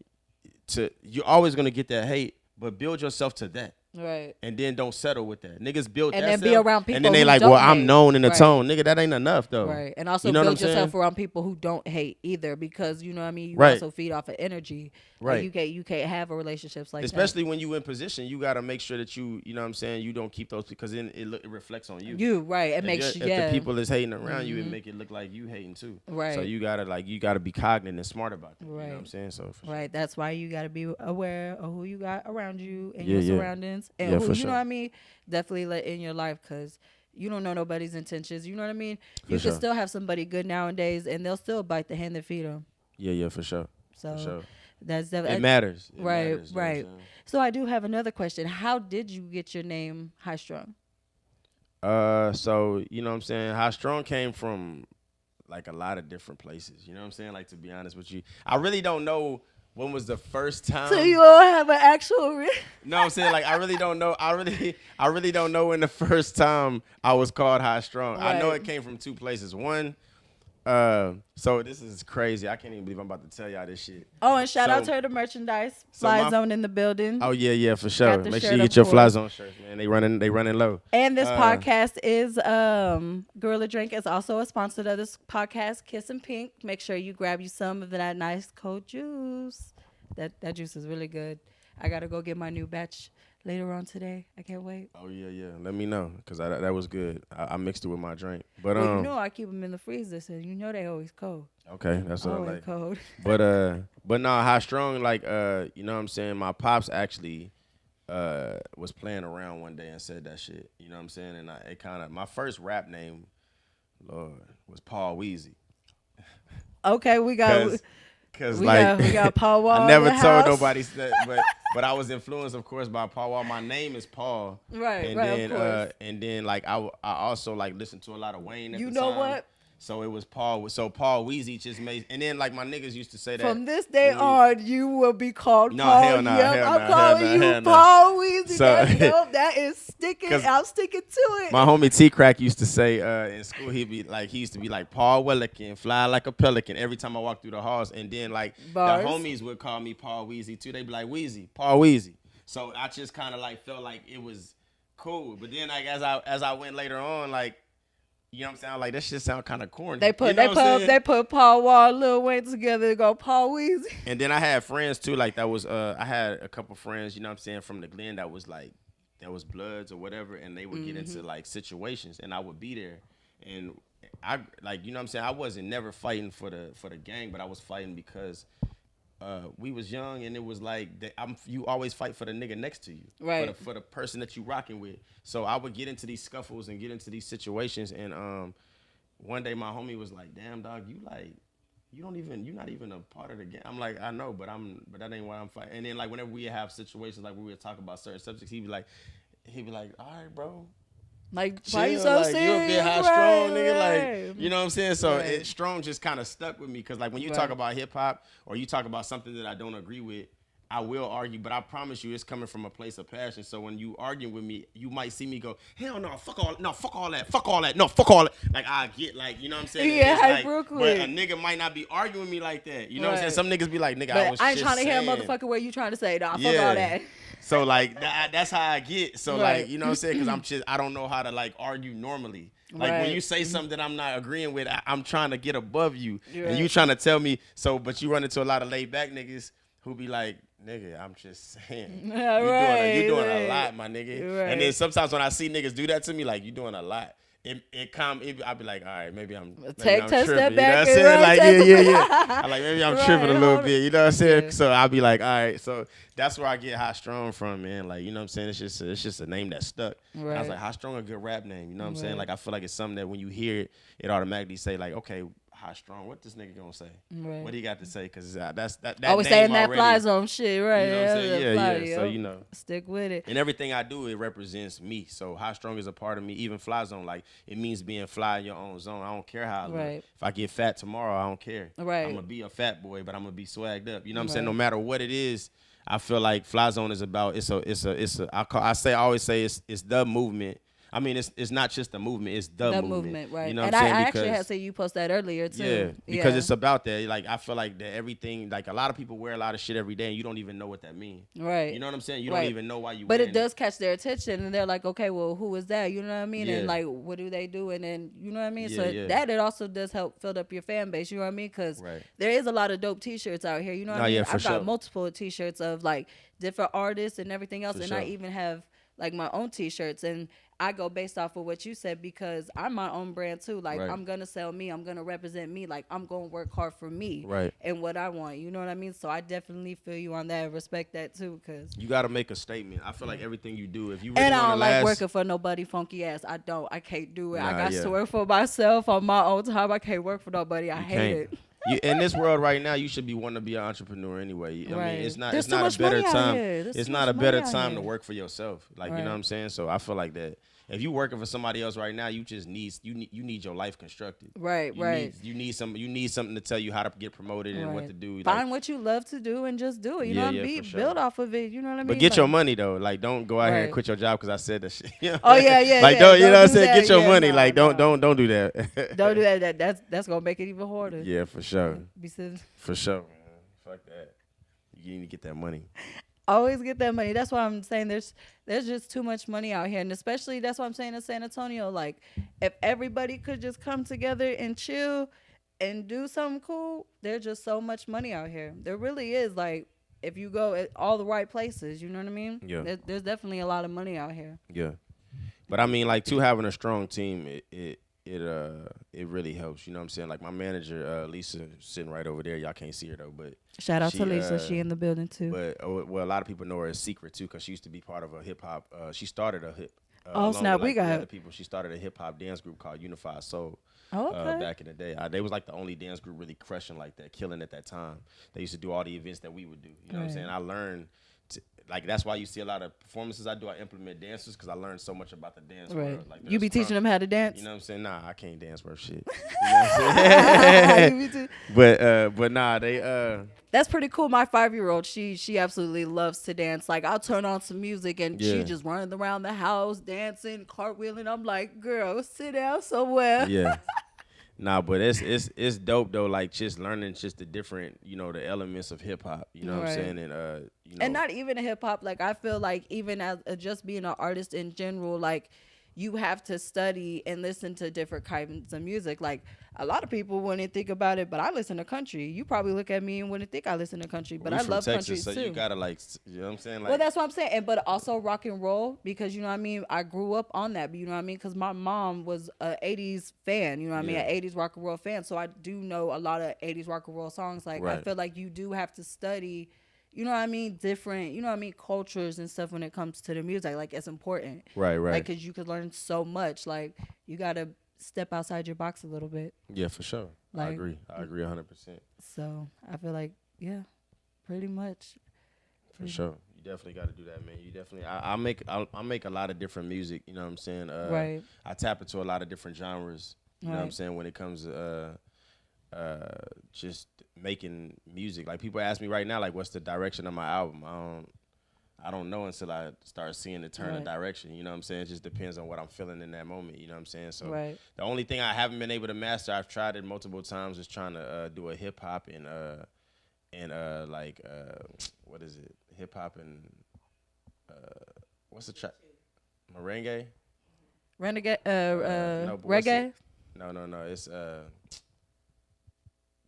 You're always gonna get that hate, but build yourself to that.
Right.
And then don't settle with that. Niggas build
and
that
then be around people
and then they
who
like,
don't
well,
hate.
I'm known in the tone. Nigga, that ain't enough though.
Right. And also
you know
build yourself around people who don't hate either, because you know what I mean, you also feed off of energy.
Right.
Like you can't have a relationships like
especially when you in position, you gotta make sure that you know what I'm saying, you don't keep those, because then it reflects on you.
You right. It
if
makes
if the people is hating around you, it make it look like you hating too.
Right.
So you gotta be cognizant and smart about that.
Right.
You know what I'm saying? So
right. That's why you gotta be aware of who you got around you and your surroundings and who you know what I mean. Definitely let in your life, because you don't know nobody's intentions. You know what I mean? You can still have somebody good nowadays, and they'll still bite the hand that feed them. Yeah,
for sure.
So
for sure.
That's
it matters. It
right,
matters,
right. So I do have another question. How did you get your name Highstrung?
So you know what I'm saying, Highstrung came from like a lot of different places. You know what I'm saying? Like, to be honest with you, I really don't know when was the first time.
So you don't have an actual.
No, I'm saying, like, I really don't know. I really don't know when the first time I was called Highstrung. Right. I know it came from 2 places. One, so this is crazy. I can't even believe I'm about to tell y'all this shit.
Oh, and shout out to the merchandise. Fly Zone in the building.
Oh yeah, for sure. Make sure you get your Fly Zone shirts, man. They running low.
And this podcast is Gorilla Drink is also a sponsor of this podcast, Kiss and Pink. Make sure you grab you some of that nice cold juice. That juice is really good. I gotta go get my new batch later on today. I can't wait.
Oh yeah. Let me know, because that was good. I mixed it with my drink. But
well, you know I keep them in the freezer, so you know they always cold.
Okay, that's what I like.
Cold.
But no, Highstrung, like you know what I'm saying, my pops actually was playing around one day and said that shit. You know what I'm saying? And it kind of, my first rap name, Lord, was Paul Weezy.
Okay, we got.
Cause
we
like
got Paul Wall.
I never told nobody that, but I was influenced, of course, by Paul Wall. My name is Paul.
Right,
and
right,
then,
of course.
And then like I also like listened to a lot of Wayne at
you
the
know
time.
what?
So it was Paul. So Paul Weezy just made, and then like my niggas used to say that.
From this day on, you will be called
No,
Paul.
hell no,
Yep,
hell
I'm
no,
calling
hell no,
you
hell no.
Paul Weezy.
So-
That's dope. That is sticking. I'm sticking to it.
My homie T Crack used to say in school he used to be like Paul Wellican, fly like a pelican every time I walk through the halls, and then like
Bars.
the homies would call me Paul Weezy too. They'd be like Weezy, Paul Weezy. So I just kind of like felt like it was cool. But then like as I went later on, like, you know what I'm saying, like that shit sound kind of corny.
They put
you know
they put Paul Wall and Lil Wayne together to go Paul Weezy.
And then I had friends too, like that was I had a couple friends, you know what I'm saying, from the Glen that was Bloods or whatever, and they would get into like situations, and I would be there, and I like, you know what I'm saying, I wasn't never fighting for the gang, but I was fighting because we was young, and it was like you always fight for the nigga next to you,
right?
For the person that you rocking with. So I would get into these scuffles and get into these situations, and one day my homie was like, "Damn dog, you're not even a part of the game." I'm like, I know, but that ain't why I'm fighting. And then like whenever we have situations like we would talk about certain subjects, he'd be like, all right, bro.
Like,
Chill,
why you so
like,
serious?
You a bit high
right,
strong, nigga.
right.
Like, you know what I'm saying? So
Right.
strong just kind of stuck with me, because like when you talk about hip hop or you talk about something that I don't agree with, I will argue, but I promise you it's coming from a place of passion. So when you arguing with me, you might see me go, hell no, fuck all that, no, fuck all that. Like I get, like, you know what I'm saying?
Yeah,
like,
real
but
quick.
a nigga might not be arguing with me like that. You know what I'm
Right.
saying? Some niggas be like, nigga,
But
I
ain't
was
trying to hear a
saying.
motherfucker what you trying to say. Nah, fuck all that.
So like that's how I get. So
Right.
like, you know what I'm saying? Because I don't know how to like argue normally. Like when you say something that I'm not agreeing with, I'm trying to get above you, and you trying to tell me. So, but you run into a lot of laid back niggas who be like, nigga, I'm just saying. You doing a lot, my nigga.
Right.
And then sometimes when I see niggas do that to me, like, you doing a lot. I'll be like, all right, maybe I'm
Take
tripping.
step
You know
back
what I'm saying?
and
Like,
run,
yeah. I like, maybe I'm
Right,
tripping a little
hold
bit. You know what I'm saying?
Yeah.
So I'll be like, all right. So that's where I get Highstrung from, man. Like, you know what I'm saying? It's just a name that stuck.
Right.
I was like, Highstrung a good rap name. You know what I'm saying?
Right.
Like, I feel like it's something that when you hear it, it automatically say like, okay, Highstrung. What this nigga gonna say?
Right.
What he got to say? Because that's that.
Always
name
saying that
already,
fly zone shit, right?
You know what I'm saying?
that fly,
Yeah. So, you know.
Stick with it.
And everything I do, it represents me. So Highstrung is a part of me. Even fly zone, like, it means being fly in your own zone. I don't care how I look.
Right.
If I get fat tomorrow, I don't care.
Right.
I'm gonna be a fat boy, but I'm gonna be swagged up. You know what I'm saying?
Right.
No matter what it is, I feel like fly zone is about. I always say it's the movement. I mean, it's not just the movement; it's the movement.
Right?
You know what
and
I'm saying?
I actually had seen you post that earlier too.
Yeah, because it's about that. Like, I feel like that everything. Like, a lot of people wear a lot of shit every day, and you don't even know what that means.
Right.
You know what I'm saying? You
Right.
don't even know why you.
But
wearing
it does catch their attention, and they're like, okay, well, who is that? You know what I mean?
Yeah.
And like, what do they do? And then, you know what I mean?
Yeah,
So
yeah.
that it also does help fill up your fan base. You know what I mean? Because
Right.
there is a lot of dope T-shirts out here. You know what I mean?
Yeah, for
I've got
sure.
multiple T-shirts of like different artists and everything else,
For
and
sure.
I even have like my own T-shirts, and I go based off of what you said because I'm my own brand too. Like,
Right.
I'm gonna sell me, I'm gonna represent me. Like, I'm gonna work hard for me,
Right.
and what I want. You know what I mean? So I definitely feel you on that and respect that too, because.
You got to make a statement. I feel like everything you do, if you really
And I
want to
don't
last,
like working for nobody funky ass. I can't do it. I
Nah,
got
yeah.
to work for myself on my own time. I can't work for nobody. I hate
can't.
it.
In this world right now, you should be wanting to be an entrepreneur anyway. I
Right.
mean, it's not.
There's
It's
too
not
much
a better
money out
time.
here. There's
It's
too
not
much
a better
money out
time to
here.
work for yourself. Like, you know
Right.
what I'm saying. So I feel like that. If you working for somebody else right now, you just need you need your life constructed.
Right, right.
You need something to tell you how to get promoted and what
Right.
to do. Like,
Find what you love to do and just do it. You know what I mean?
for sure.
Build off of it. You know what I mean?
but get
Like-
your money though. Like, don't go out here and
Right.
quit your job because I said that shit. You know?
Oh, yeah,
Like,
yeah.
don't, you know what I'm
do
saying?
that.
Get your
Yeah,
money.
nah,
Like,
nah.
don't do that.
Don't do that. That's gonna make it even harder.
Yeah, for sure.
Because
For sure, man. Fuck that. You need to get that money.
always get that money. That's why I'm saying there's just too much money out here, and especially that's why I'm saying in San Antonio, like, if everybody could just come together and chill and do something cool, there's just so much money out here. There really is. Like, if you go at all the right places, you know what I mean?
Yeah.
There's definitely a lot of money out here.
Yeah. But I mean, like, too, having a strong team, it really helps. You know what I'm saying? Like, my manager, Lisa, sitting right over there. Y'all can't see her though, but
Shout out
she,
to Lisa. She in the building too.
But well, a lot of people know her as Secret too, because she used to be part of a hip hop. She started a hip.
Oh,
along
snap,
with,
we got-
other people. She started a hip hop dance group called Unified Soul.
Oh, okay.
Back in the day, they was like the only dance group really crushing like that, killing at that time. They used to do all the events that we would do. You know what I'm
Right.
saying? I learned like that's why you see a lot of performances I do. I implement dancers because I learned so much about the dance world. Like
you be teaching them how to dance.
You know what I'm saying? Nah, I can't dance worth shit. You know what I'm saying? but nah, they
That's pretty cool. My 5-year-old, she absolutely loves to dance. Like I'll turn on some music and she just running around the house dancing, cartwheeling. I'm like, girl, sit down somewhere.
Yeah. Nah, but it's dope though. Like just learning just the different, the elements of hip hop. You know what I'm saying? And
and not even hip hop. Like I feel like even as just being an artist in general, like you have to study and listen to different kinds of music. Like a lot of people wouldn't think about it, but I listen to country. You probably look at me and wouldn't think I listen to country, but I love
Texas,
country
so
too.
You gotta you know what I'm saying? Like,
well, that's what I'm saying. But also rock and roll because you know what I mean. I grew up on that, but you know what I mean. Because my mom was a '80s fan. You know what I mean, an '80s rock and roll fan. So I do know a lot of '80s rock and roll songs. Like I feel like you do have to study. You know what I mean? Different, you know what I mean? Cultures and stuff when it comes to the music. Like, it's important.
Right.
Like, because you could learn so much. Like, you got to step outside your box a little bit.
Yeah, for sure. Like, I agree 100%.
So, I feel like, yeah, pretty much.
For sure. You definitely got to do that, man. You definitely, I make a lot of different music, you know what I'm saying?
Right.
I tap into a lot of different genres, you know what I'm saying, when it comes to just making music. Like people ask me right now, like, what's the direction of my album? I don't know until I start seeing it turn a direction. You know what I'm saying? It just depends on what I'm feeling in that moment. You know what I'm saying? So the only thing I haven't been able to master, I've tried it multiple times, is trying to do a hip hop and what is it? Hip hop and what's the track? Merengue?
Renegade?
Reggae? No. It's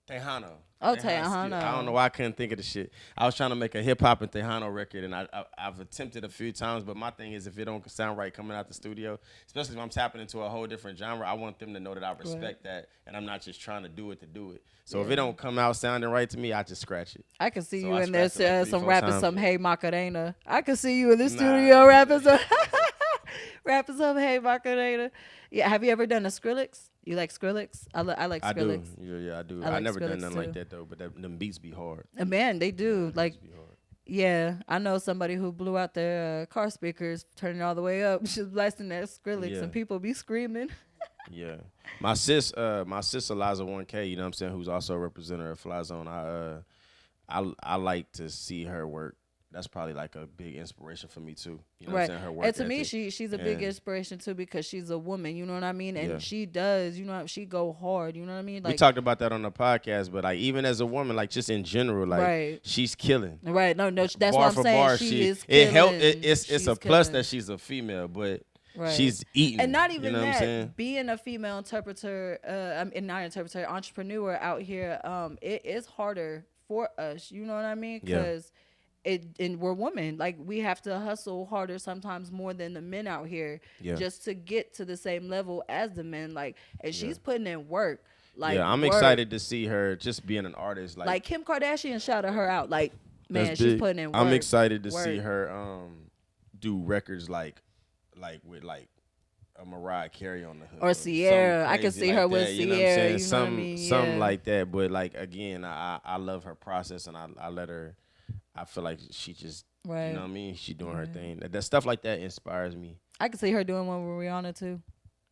Tejano.
Oh, Tejano.
I don't know why I couldn't think of the shit. I was trying to make a hip hop and Tejano record, and I've attempted a few times, but my thing is if it don't sound right coming out the studio, especially if I'm tapping into a whole different genre, I want them to know that I respect that, and I'm not just trying to do it to do it. So if it don't come out sounding right to me, I just scratch it.
I can see you in there some rapping some Hey Macarena. I can see you in the studio rapping some Hey Macarena. Yeah, have you ever done a Skrillex? You like Skrillex? I like Skrillex.
I do. Yeah, I do.
I like
never
Skrillex
done nothing
too.
like that though, but them beats be hard.
Man, they do. Like, yeah, I know somebody who blew out their car speakers, turning it all the way up. She's blasting that Skrillex, and people be screaming.
Yeah, my sis Eliza 1K, you know what I'm saying, who's also a representative of Fly Zone. I like to see her work. That's probably like a big inspiration for me too. You know what I'm saying? Her work.
And to me, she's a big inspiration too because she's a woman. You know what I mean? And she does. You know, she go hard. You know what I mean? Like, we
talked about that on the podcast, but like even as a woman, like just in general, like she's killing.
Right. No. That's
bar
what I'm saying.
Bar,
she is killing.
It's a plus that she's a female, but she's eating.
And not even
you know
that.
What I'm saying?
Being a female entrepreneur out here, it is harder for us. You know what I mean? Because and we're women. Like, we have to hustle harder sometimes more than the men out here just to get to the same level as the men. Like, and she's putting in work. Like,
I'm excited to see her just being an artist. Like
Kim Kardashian shouted her out. Like, man, she's putting in work.
I'm excited to see her do records like with like a Mariah Carey on the hook.
Or Sierra. I can see her with Sierra. You know what I mean?
Something like that. But like, again, I love her process, and I let her. I feel like she just, you know what I mean? She doing her thing. That stuff like that inspires me.
I could see her doing one with Rihanna too.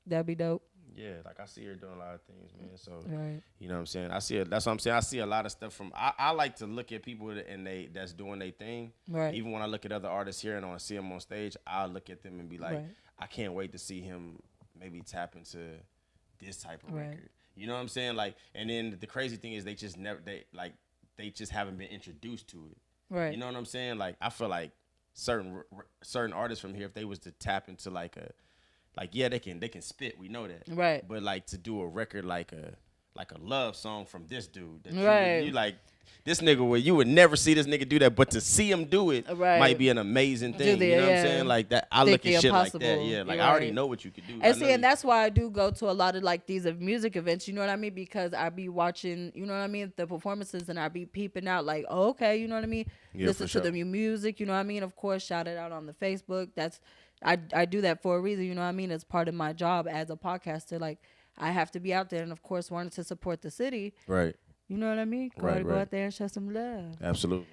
That'd be dope.
Yeah, like I see her doing a lot of things, man. So, you know what I'm saying? That's what I'm saying. I see a lot of stuff from, I like to look at people that's doing their thing. Right. Even when I look at other artists here and I see them on stage, I'll look at them and be like, I can't wait to see him maybe tap into this type of record. You know what I'm saying? Like, and then the crazy thing is they just haven't been introduced to it. Right. You know what I'm saying? Like, I feel like certain artists from here, if they was to tap into they can spit. We know that. Right. But like to do a record like a love song from this dude. That you like this nigga where you would never see this nigga do that, but to see him do it might be an amazing thing. You know what I'm saying? Like that. I look at shit like that. Yeah. Like I already know what you could do.
And that's why I do go to a lot of like these music events. You know what I mean? Because I be watching, you know what I mean, the performances, and I be peeping out like, oh, okay, you know what I mean?
Yeah,
listen to the music, you know what I mean? Of course, shout it out on the Facebook. I do that for a reason, you know what I mean? It's part of my job as a podcaster. Like, I have to be out there, and of course, wanting to support the city.
Right.
You know what I mean? Go out there and show some love.
Absolutely.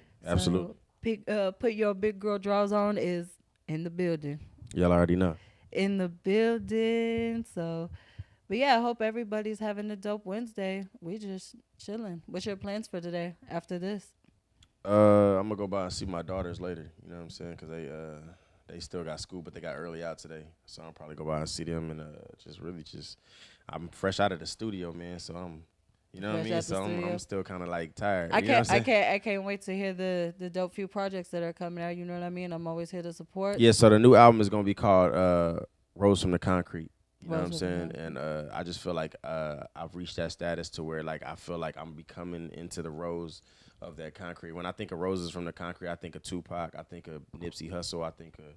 Put your big girl drawers on is in the building.
Y'all already know.
In the building. So, but yeah, I hope everybody's having a dope Wednesday. We just chilling. What's your plans for today after this?
I'm gonna go by and see my daughters later. You know what I'm saying? Cause they still got school, but they got early out today. So I'll probably go by and see them and I'm fresh out of the studio, man. So I'm, you know what I mean? So I'm still kind of like tired.
I can't wait to hear the dope few projects that are coming out. You know what I mean? I'm always here to support.
Yeah. So the new album is gonna be called Rose from the Concrete. You know what I'm saying? And I just feel like I've reached that status to where like I feel like I'm becoming into the rose of that concrete. When I think of roses from the concrete, I think of Tupac, I think of Nipsey Hussle, I think of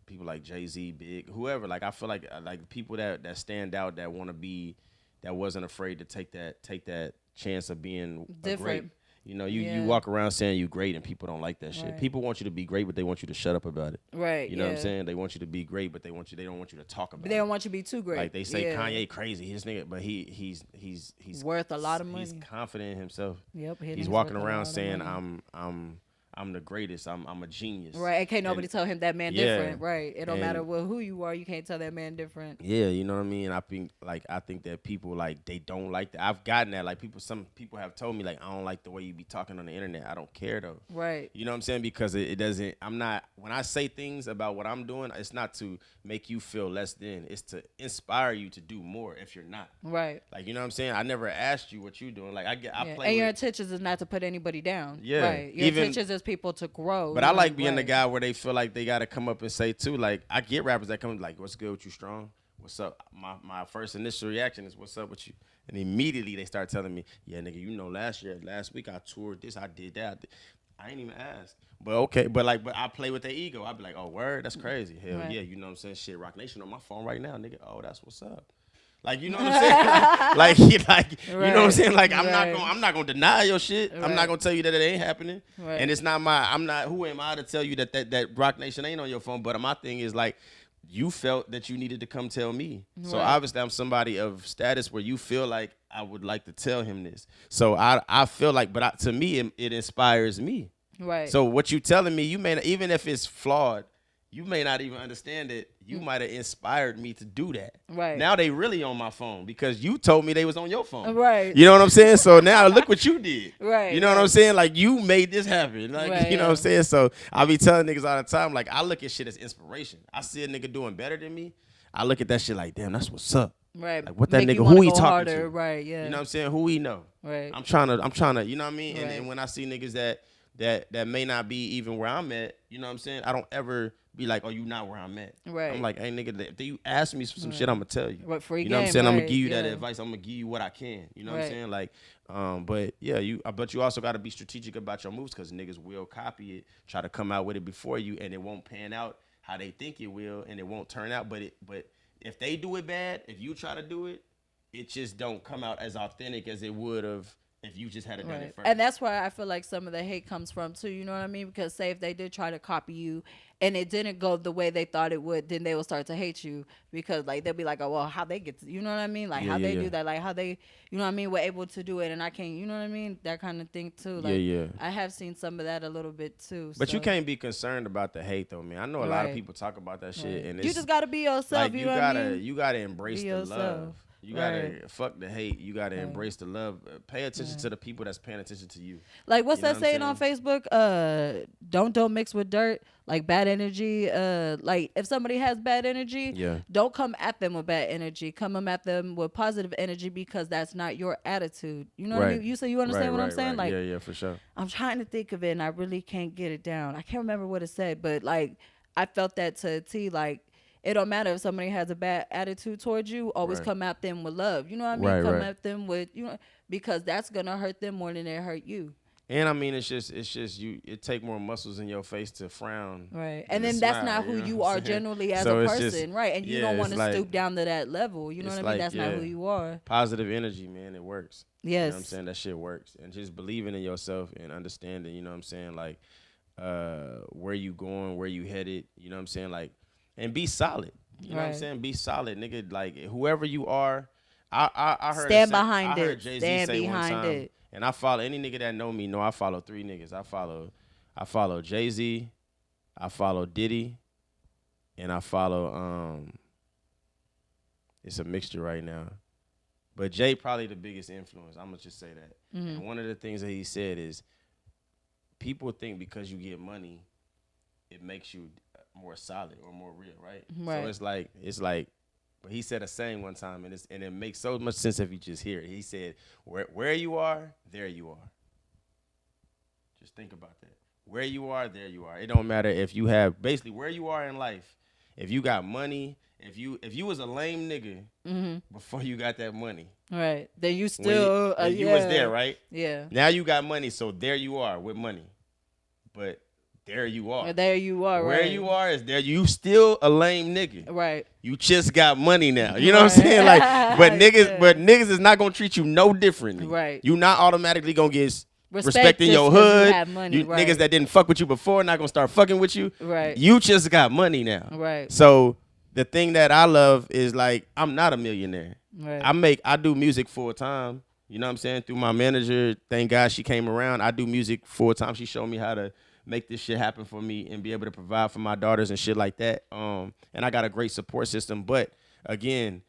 people like Jay-Z, Big, whoever. Like I feel like people that stand out, that want to be, that wasn't afraid to take that chance of being
different.
Great. You know, you walk around saying you great and people don't like that shit. People want you to be great, but they want you to shut up about it.
Right.
You know what I'm saying? They want you to be great, but they don't want you to talk about it.
They don't want you to be too great.
Like they say Kanye crazy, his nigga, but he's
worth a lot of money.
He's confident in himself.
Yep.
He's walking around saying I'm the greatest. I'm a genius.
Right. And can't nobody tell him that man different. Right. It don't matter who you are. You can't tell that man different.
Yeah. You know what I mean? I think that people like, they don't like that. I've gotten that. Like some people have told me like, I don't like the way you be talking on the internet. I don't care though.
Right.
You know what I'm saying? Because it doesn't, when I say things about what I'm doing, it's not to make you feel less than. It's to inspire you to do more if you're not.
Right.
Like, you know what I'm saying? I never asked you what you're doing. Like I play.
And your intentions is not to put anybody down.
Yeah.
Right. Your intentions is people to grow.
But I like being the guy where they feel like they got to come up and say too. Like I get rappers that come like, "What's good with you, Strong? What's up?" My first initial reaction is, "What's up with you?" And immediately they start telling me, "Yeah, nigga, you know, last week I toured this, I did that." I ain't even asked. But okay, but I play with their ego. I be like, "Oh, word, that's crazy. Hell yeah, you know what I'm saying? Shit, Rock Nation on my phone right now, nigga. Oh, that's what's up." Like, you know what I'm saying? like you know what I'm saying? Like, I'm not gonna deny your shit. I'm not gonna tell you that it ain't happening. And it's not who am I to tell you that Rock Nation ain't on your phone? But my thing is like, you felt that you needed to come tell me. So obviously I'm somebody of status where you feel like I would like to tell him this. So I feel like, but to me, it inspires me.
Right.
So what you telling me, you may not, even if it's flawed, you may not even understand it. You might have inspired me to do that.
Right.
Now they really on my phone because you told me they was on your phone.
Right.
You know what I'm saying? So now look what you did.
Right.
You know what I'm saying? Like, you made this happen. Like, you know what I'm saying? So I be telling niggas all the time, like, I look at shit as inspiration. I see a nigga doing better than me. I look at that shit like, damn, that's what's up.
Right.
Like, what that nigga, who he talking
harder.
to?
Right, yeah.
You know what I'm saying? Who he know?
Right.
I'm trying to, you know what I mean?
Right.
And when I see niggas that may not be even where I'm at, you know what I'm saying? I don't ever be like, oh, you not where I'm at.
Right.
I'm like, hey, nigga, if you ask me for some shit, I'm going to tell you.
But free
you know
game,
what I'm saying? I'm going to give you
yeah.
that advice. I'm going to give you what I can. You know what I'm saying? Like, but yeah, but you also got to be strategic about your moves because niggas will copy it, try to come out with it before you, and it won't pan out how they think it will, and it won't turn out. But if they do it bad, if you try to do it, it just don't come out as authentic as it would have if you just had it done it first.
And that's where I feel like some of the hate comes from too, you know what I mean? Because say if they did try to copy you and it didn't go the way they thought it would, then they will start to hate you because like they'll be like, oh, well, how they get to, you know what I mean? Like how they do that, like how they, you know what I mean, were able to do it and I can't, you know what I mean? That kind of thing too. Like, I have seen some of that a little bit too.
But you can't be concerned about the hate though, man. I know a lot of people talk about that shit and it's,
you just gotta be yourself,
like,
you know what I mean?
You gotta embrace the love. You gotta fuck the hate. You gotta embrace the love. Pay attention to the people that's paying attention to you.
Like what's that saying on Facebook? Don't mix with dirt. Like bad energy. Like if somebody has bad energy, don't come at them with bad energy. Come at them with positive energy because that's not your attitude. You know what I mean? You say you understand what I'm saying? Like
yeah, for sure.
I'm trying to think of it and I really can't get it down. I can't remember what it said, but like I felt that to a T. Like it don't matter if somebody has a bad attitude towards you. Always come at them with love. You know what I mean? Come at them with, you know, because that's gonna hurt them more than it hurt you.
And I mean, it's just you. It take more muscles in your face to frown.
Right, and then that's not who you are generally as a person, right? And you don't want to stoop down to that level. You know what I mean? That's not who you are.
Positive energy, man. It works.
Yes.
You know what I'm saying? That shit works. And just believing in yourself and understanding. You know what I'm saying? Like, where you going, where you headed. You know what I'm saying? Like, and be solid. You know what I'm saying? Be solid, nigga. Like whoever you are, I heard
stand behind it.
Jay-Z
stand
say
behind
one time,
it.
And I follow any nigga that know me know I follow 3 niggas. I follow Jay-Z, I follow Diddy, and I follow it's a mixture right now. But Jay probably the biggest influence. I'm gonna just say that.
Mm-hmm.
And one of the things that he said is people think because you get money, it makes you more solid or more real, right? So it's like but he said a saying one time, and it makes so much sense if you just hear it. He said, where you are, there you are. Just think about that. Where you are, there you are. It don't matter if you have, basically where you are in life, if you got money, if you was a lame nigga before you got that money.
Right. Then you still,
you was there, right?
Yeah.
Now you got money, so there you are with money. But there you are.
There you are,
Where
right.
you are is there. You still a lame nigga.
Right.
You just got money now. You know what I'm saying? Like, but niggas is not gonna treat you no differently.
Right.
You not automatically gonna get respect in your hood.
You have money, right.
Niggas that didn't fuck with you before not gonna start fucking with you.
Right.
You just got money now.
Right.
So the thing that I love is like I'm not a millionaire.
Right.
I do music full time. You know what I'm saying? Through my manager, thank God she came around. I do music full time. She showed me how to make this shit happen for me and be able to provide for my daughters and shit like that. And I got a great support system. But again,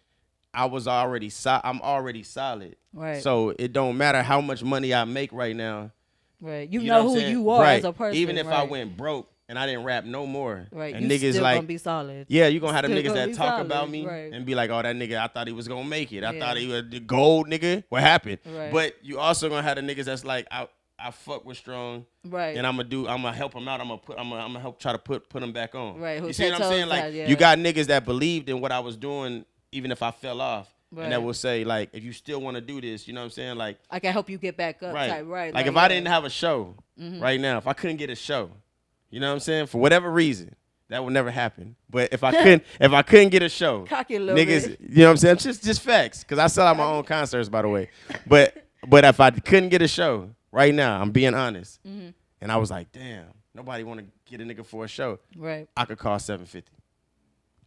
I'm already solid.
Right.
So it don't matter how much money I make right now.
Right. You know who you are as a person.
Even if I went broke and I didn't rap no more.
Right.
And
you
niggas
still
like
gonna be solid.
Yeah, you're gonna have them
Still
niggas
gonna
that
be
talk
solid,
about me
right.
and be like, oh, that nigga, I thought he was gonna make it. I thought he was the gold nigga. What happened?
Right.
But you also gonna have the niggas that's like, I fuck with Strong,
right?
And I'm gonna help him out. I'm gonna help try to put him back on.
Right.
You see what I'm saying? Like
yeah.
you got niggas that believed in what I was doing, even if I fell off,
right.
and that will say like, if you still want to do this, you know what I'm saying? Like
I can help you get back up.
Right.
Type, right.
Like if I didn't have a show right now, if I couldn't get a show, you know what I'm saying? For whatever reason. That would never happen. But if I couldn't get a show,
cocky a little
niggas,
bit.
you know what I'm saying? Just facts. Because I sell out my own concerts, by the way. But if I couldn't get a show right now, I'm being honest. And I was like, damn, nobody want to get a nigga for a show.
Right.
I could call 750.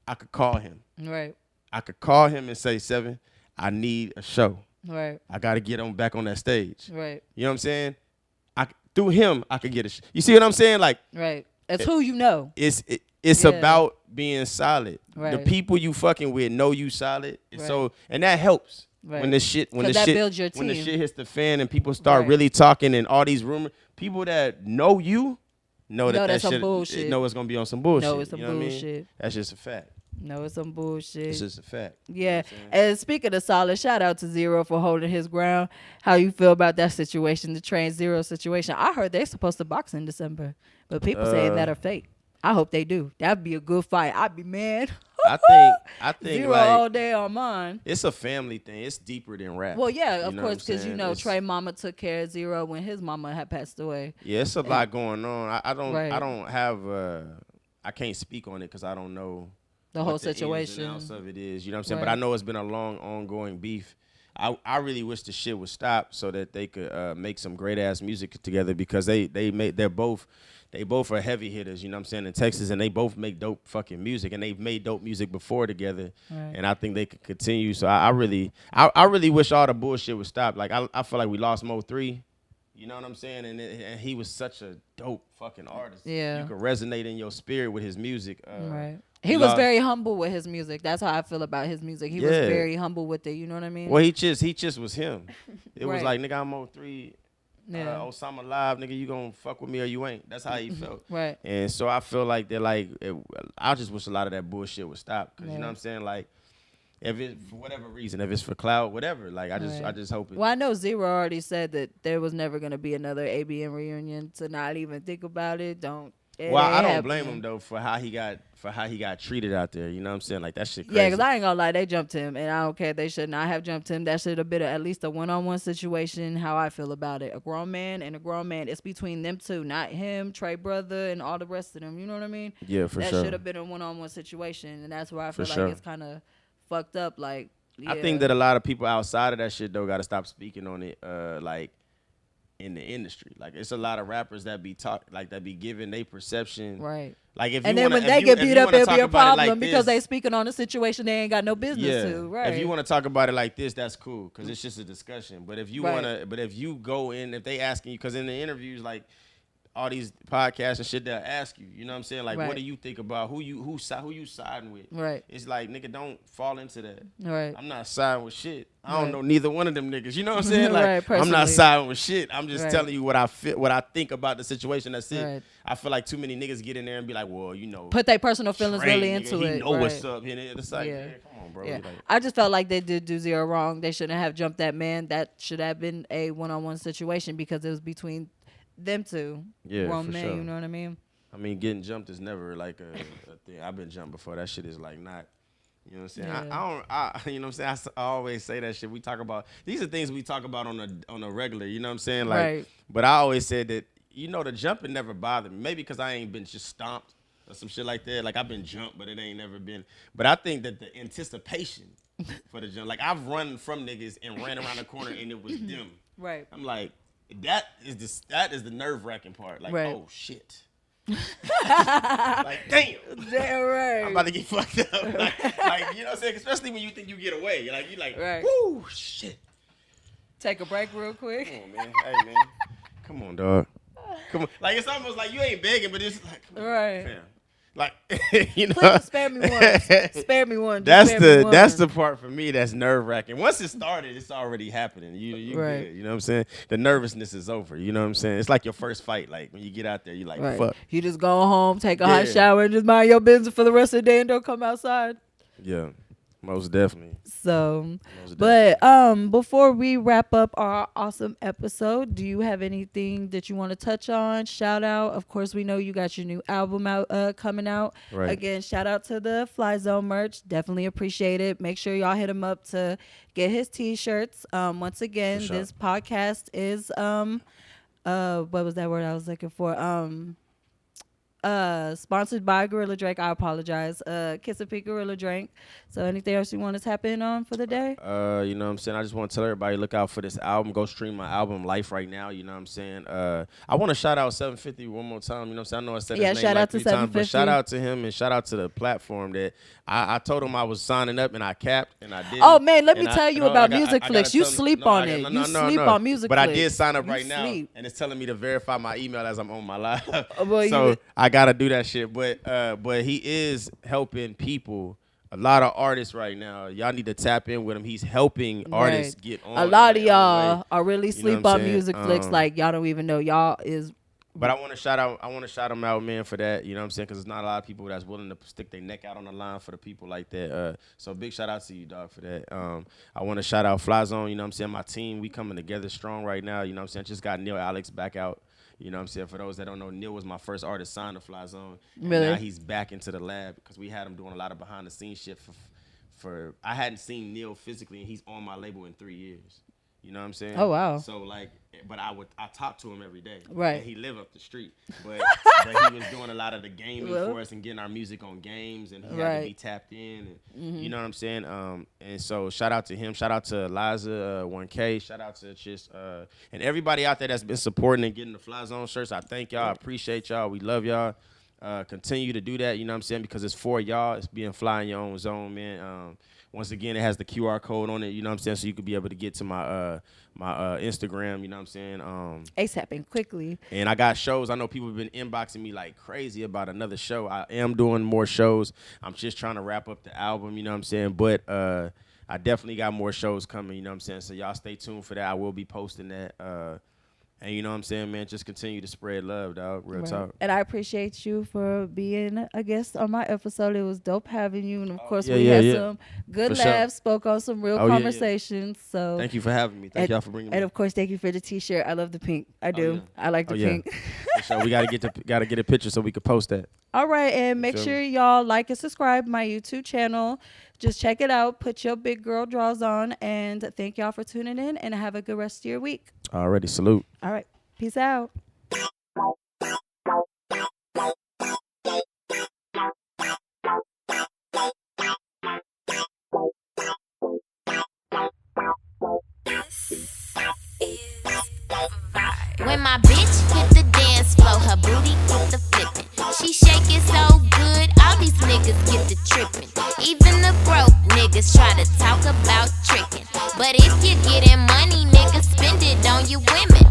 I could call him.
Right.
I could call him and say, 7, I need a show.
Right.
I got to get on back on that stage.
Right.
You know what I'm saying? Through him, I could get a show. You see what I'm saying? Like,
right. It's who you know.
It's about being solid.
Right.
The people you fucking with know you solid. And so and that helps.
Right.
When the shit
builds your team.
When the shit hits the fan and people start really talking and all these rumors, people that know you know that
shit
bullshit. Know it's gonna be on some bullshit.
No, it's some bullshit.
I mean? That's just a fact.
No, it's some bullshit.
It's just a fact.
Yeah. And speaking of solid, shout out to Zero for holding his ground. How you feel about that situation, the Train Zero situation? I heard they're supposed to box in December, but people saying that are fake. I hope they do. That'd be a good fight. I'd be mad.
I think
Zero
like,
all day on mine.
It's a family thing. It's deeper than rap.
Well, yeah, of course, because
it's,
Trey mama took care of Zero when his mama had passed away.
Yeah, it's a lot going on. I don't have I can't speak on it because I don't know
the whole situation.
The ins and outs of it is, you know what I'm saying? But I know it's been a long ongoing beef. I really wish the shit would stop so that they could make some great ass music together because they're both are heavy hitters, you know what I'm saying, in Texas, and they both make dope fucking music, and they've made dope music before together, and I think they could continue. So I really wish all the bullshit would stop. Like I feel like we lost Mo 3, you know what I'm saying, and he was such a dope fucking artist.
Yeah,
you could resonate in your spirit with his music.
Right. He was very humble with his music. That's how I feel about his music. He was very humble with it. You know what I mean?
Well, he just was him. It was like, nigga, I'm Mo 3.
Yeah.
Osama live, nigga, you gonna fuck with me or you ain't. That's how he felt.
Right.
And so I feel like I just wish a lot of that bullshit would stop. Cause you know what I'm saying? Like, if it's for whatever reason, if it's for clout, whatever. Like, I just hope it.
Well, I know Zero already said that there was never gonna be another ABN reunion. To not even think about it,
I don't blame him though for how he got treated out there. You know what I'm saying? Like that shit crazy.
Yeah, because I ain't gonna lie, they jumped him, and I don't care. They should not have jumped him. That should have been at least a one-on-one situation. How I feel about it, a grown man and a grown man. It's between them two, not him, Trey brother, and all the rest of them. You know what I mean?
Yeah, for
sure.
That
should have been a one-on-one situation, and that's where I feel it's kind of fucked up. Like,
I think that a lot of people outside of that shit though got to stop speaking on it. Like, in the industry. Like it's a lot of rappers that be giving they perception.
Right.
Like if
and
you
then
wanna,
when they get beat up, it'll be a problem
like
because they
this,
speaking on a situation they ain't got no business to. Right.
If you want to talk about it like this, that's cool because it's just a discussion. But if you if you go in, if they asking you, because in the interviews, like all these podcasts and shit, they'll ask you. You know what I'm saying? Like, what do you think about who you siding with?
Right.
It's like, nigga, don't fall into that.
Right.
I'm not siding with shit. I don't know neither one of them niggas. You know what I'm saying? Like,
right,
I'm not siding with shit. I'm just telling you what I feel, what I think about the situation. That's it.
Right.
I feel like too many niggas get in there and be like, well, you know,
put their personal feelings really
nigga,
into
he
it.
He know what's up. And it's like, come on, bro.
Yeah.
Like,
I just felt like they did do zero wrong. They shouldn't have jumped that man. That should have been a one-on-one situation because it was between them two grown men. Sure. You know what I mean? I
mean, getting jumped is never like a thing. I've been jumped before. That shit is like not. You know what I'm saying? Yeah. You know what I'm saying? I always say that shit. We talk about these are things we talk about on a regular. You know what I'm saying? Like, but I always said that the jumping never bothered me. Maybe because I ain't been just stomped or some shit like that. Like I've been jumped, but it ain't never been. But I think that the anticipation for the jump, like I've run from niggas and ran around the corner and it was them.
Right.
I'm like. That is the nerve-wracking part. Like, oh shit. Like, damn
right.
I'm about to get fucked up. Like, you know what I'm saying? Especially when you think you get away. You're like, whoo, shit.
Take a break real quick.
Come on, man. Hey, man. Come on, dog. Come on. Like, it's almost like you ain't begging, but it's like, come on, fam. Like, you know,
please spare me one. Spare me one.
That's the part for me that's nerve wracking. Once it started, it's already happening. You good. You know what I'm saying? The nervousness is over. You know what I'm saying? It's like your first fight. Like when you get out there, you like fuck.
You just go home, take a hot shower, and just mind your business for the rest of the day, and don't come outside.
Yeah. Most definitely.
So, but before we wrap up our awesome episode, do you have anything that you want to touch on? Shout out. Of course, we know you got your new album out coming out.
Right.
Again, shout out to the Fly Zone merch. Definitely appreciate it. Make sure y'all hit him up to get his t-shirts. Once again, this podcast is what was that word I was looking for? Sponsored by Gorilla Drink. I apologize. Kiss a Pink Gorilla Drink. So anything else you want to tap in on for the day?
You know what I'm saying? I just want to tell everybody, look out for this album. Go stream my album Life right now. You know what I'm saying? I want to shout out 750 one more time. You know what I'm saying? I know I said his name
shout
like
out to
3 times, but
750.
shout out to him and shout out to the platform that I told him I was signing up and I capped and I did.
Oh man, let me tell you about Music Flicks. You sleep on it. You sleep on Music
But
Flicks.
I did sign up right now and it's telling me to verify my email as I'm on my live. So I gotta do that shit. But he is helping people. A lot of artists right now. Y'all need to tap in with him. He's helping artists get on.
A lot of y'all are really sleep on Music Flicks. Like y'all don't even know y'all is.
But I want to shout him out, man, for that. You know what I'm saying? Because there's not a lot of people that's willing to stick their neck out on the line for the people like that. So big shout out to you, dog, for that. I want to shout out Fly Zone. You know what I'm saying? My team, we coming together strong right now. You know what I'm saying? Just got Neil Alex back out. You know what I'm saying? For those that don't know, Neil was my first artist signed to Fly Zone.
Really?
Now he's back into the lab because we had him doing a lot of behind the scenes shit for I hadn't seen Neil physically and he's on my label in 3 years. You know what I'm saying?
Oh wow.
So like, but I talk to him every day.
Right.
And he live up the street, but he was doing a lot of the gaming for us and getting our music on games, and he had to be tapped in. And, you know what I'm saying? And so shout out to him. Shout out to Eliza 1K. Shout out to just and everybody out there that's been supporting and getting the Fly Zone shirts. I thank y'all. I appreciate y'all. We love y'all. Continue to do that. You know what I'm saying? Because it's for y'all. It's being fly in your own zone, man. Once again, it has the QR code on it, you know what I'm saying? So you could be able to get to my Instagram, you know what I'm saying?
ASAP and quickly.
And I got shows. I know people have been inboxing me like crazy about another show. I am doing more shows. I'm just trying to wrap up the album, you know what I'm saying? But I definitely got more shows coming, you know what I'm saying? So y'all stay tuned for that. I will be posting that. And you know what I'm saying, man? Just continue to spread love, dog. Real talk.
And I appreciate you for being a guest on my episode. It was dope having you. And, of course, we had some good laughs, spoke on some real conversations. So
thank you for having me. Thank y'all for bringing me.
And, of course, thank you for the T-shirt. I love the pink. I do. I like the pink.
So we got to get a picture so we can post that.
All right. And make sure y'all like and subscribe my YouTube channel. Just check it out. Put your big girl draws on. And thank y'all for tuning in. And have a good rest of your week.
Already. Salute.
All right. Peace out.
This is the vibe. When my bitch hit the dance floor, her booty get the flipping. She shake it so good, all these niggas get the tripping. Even the broke niggas try to talk about tricking. But if you getting money, niggas spend it on your women.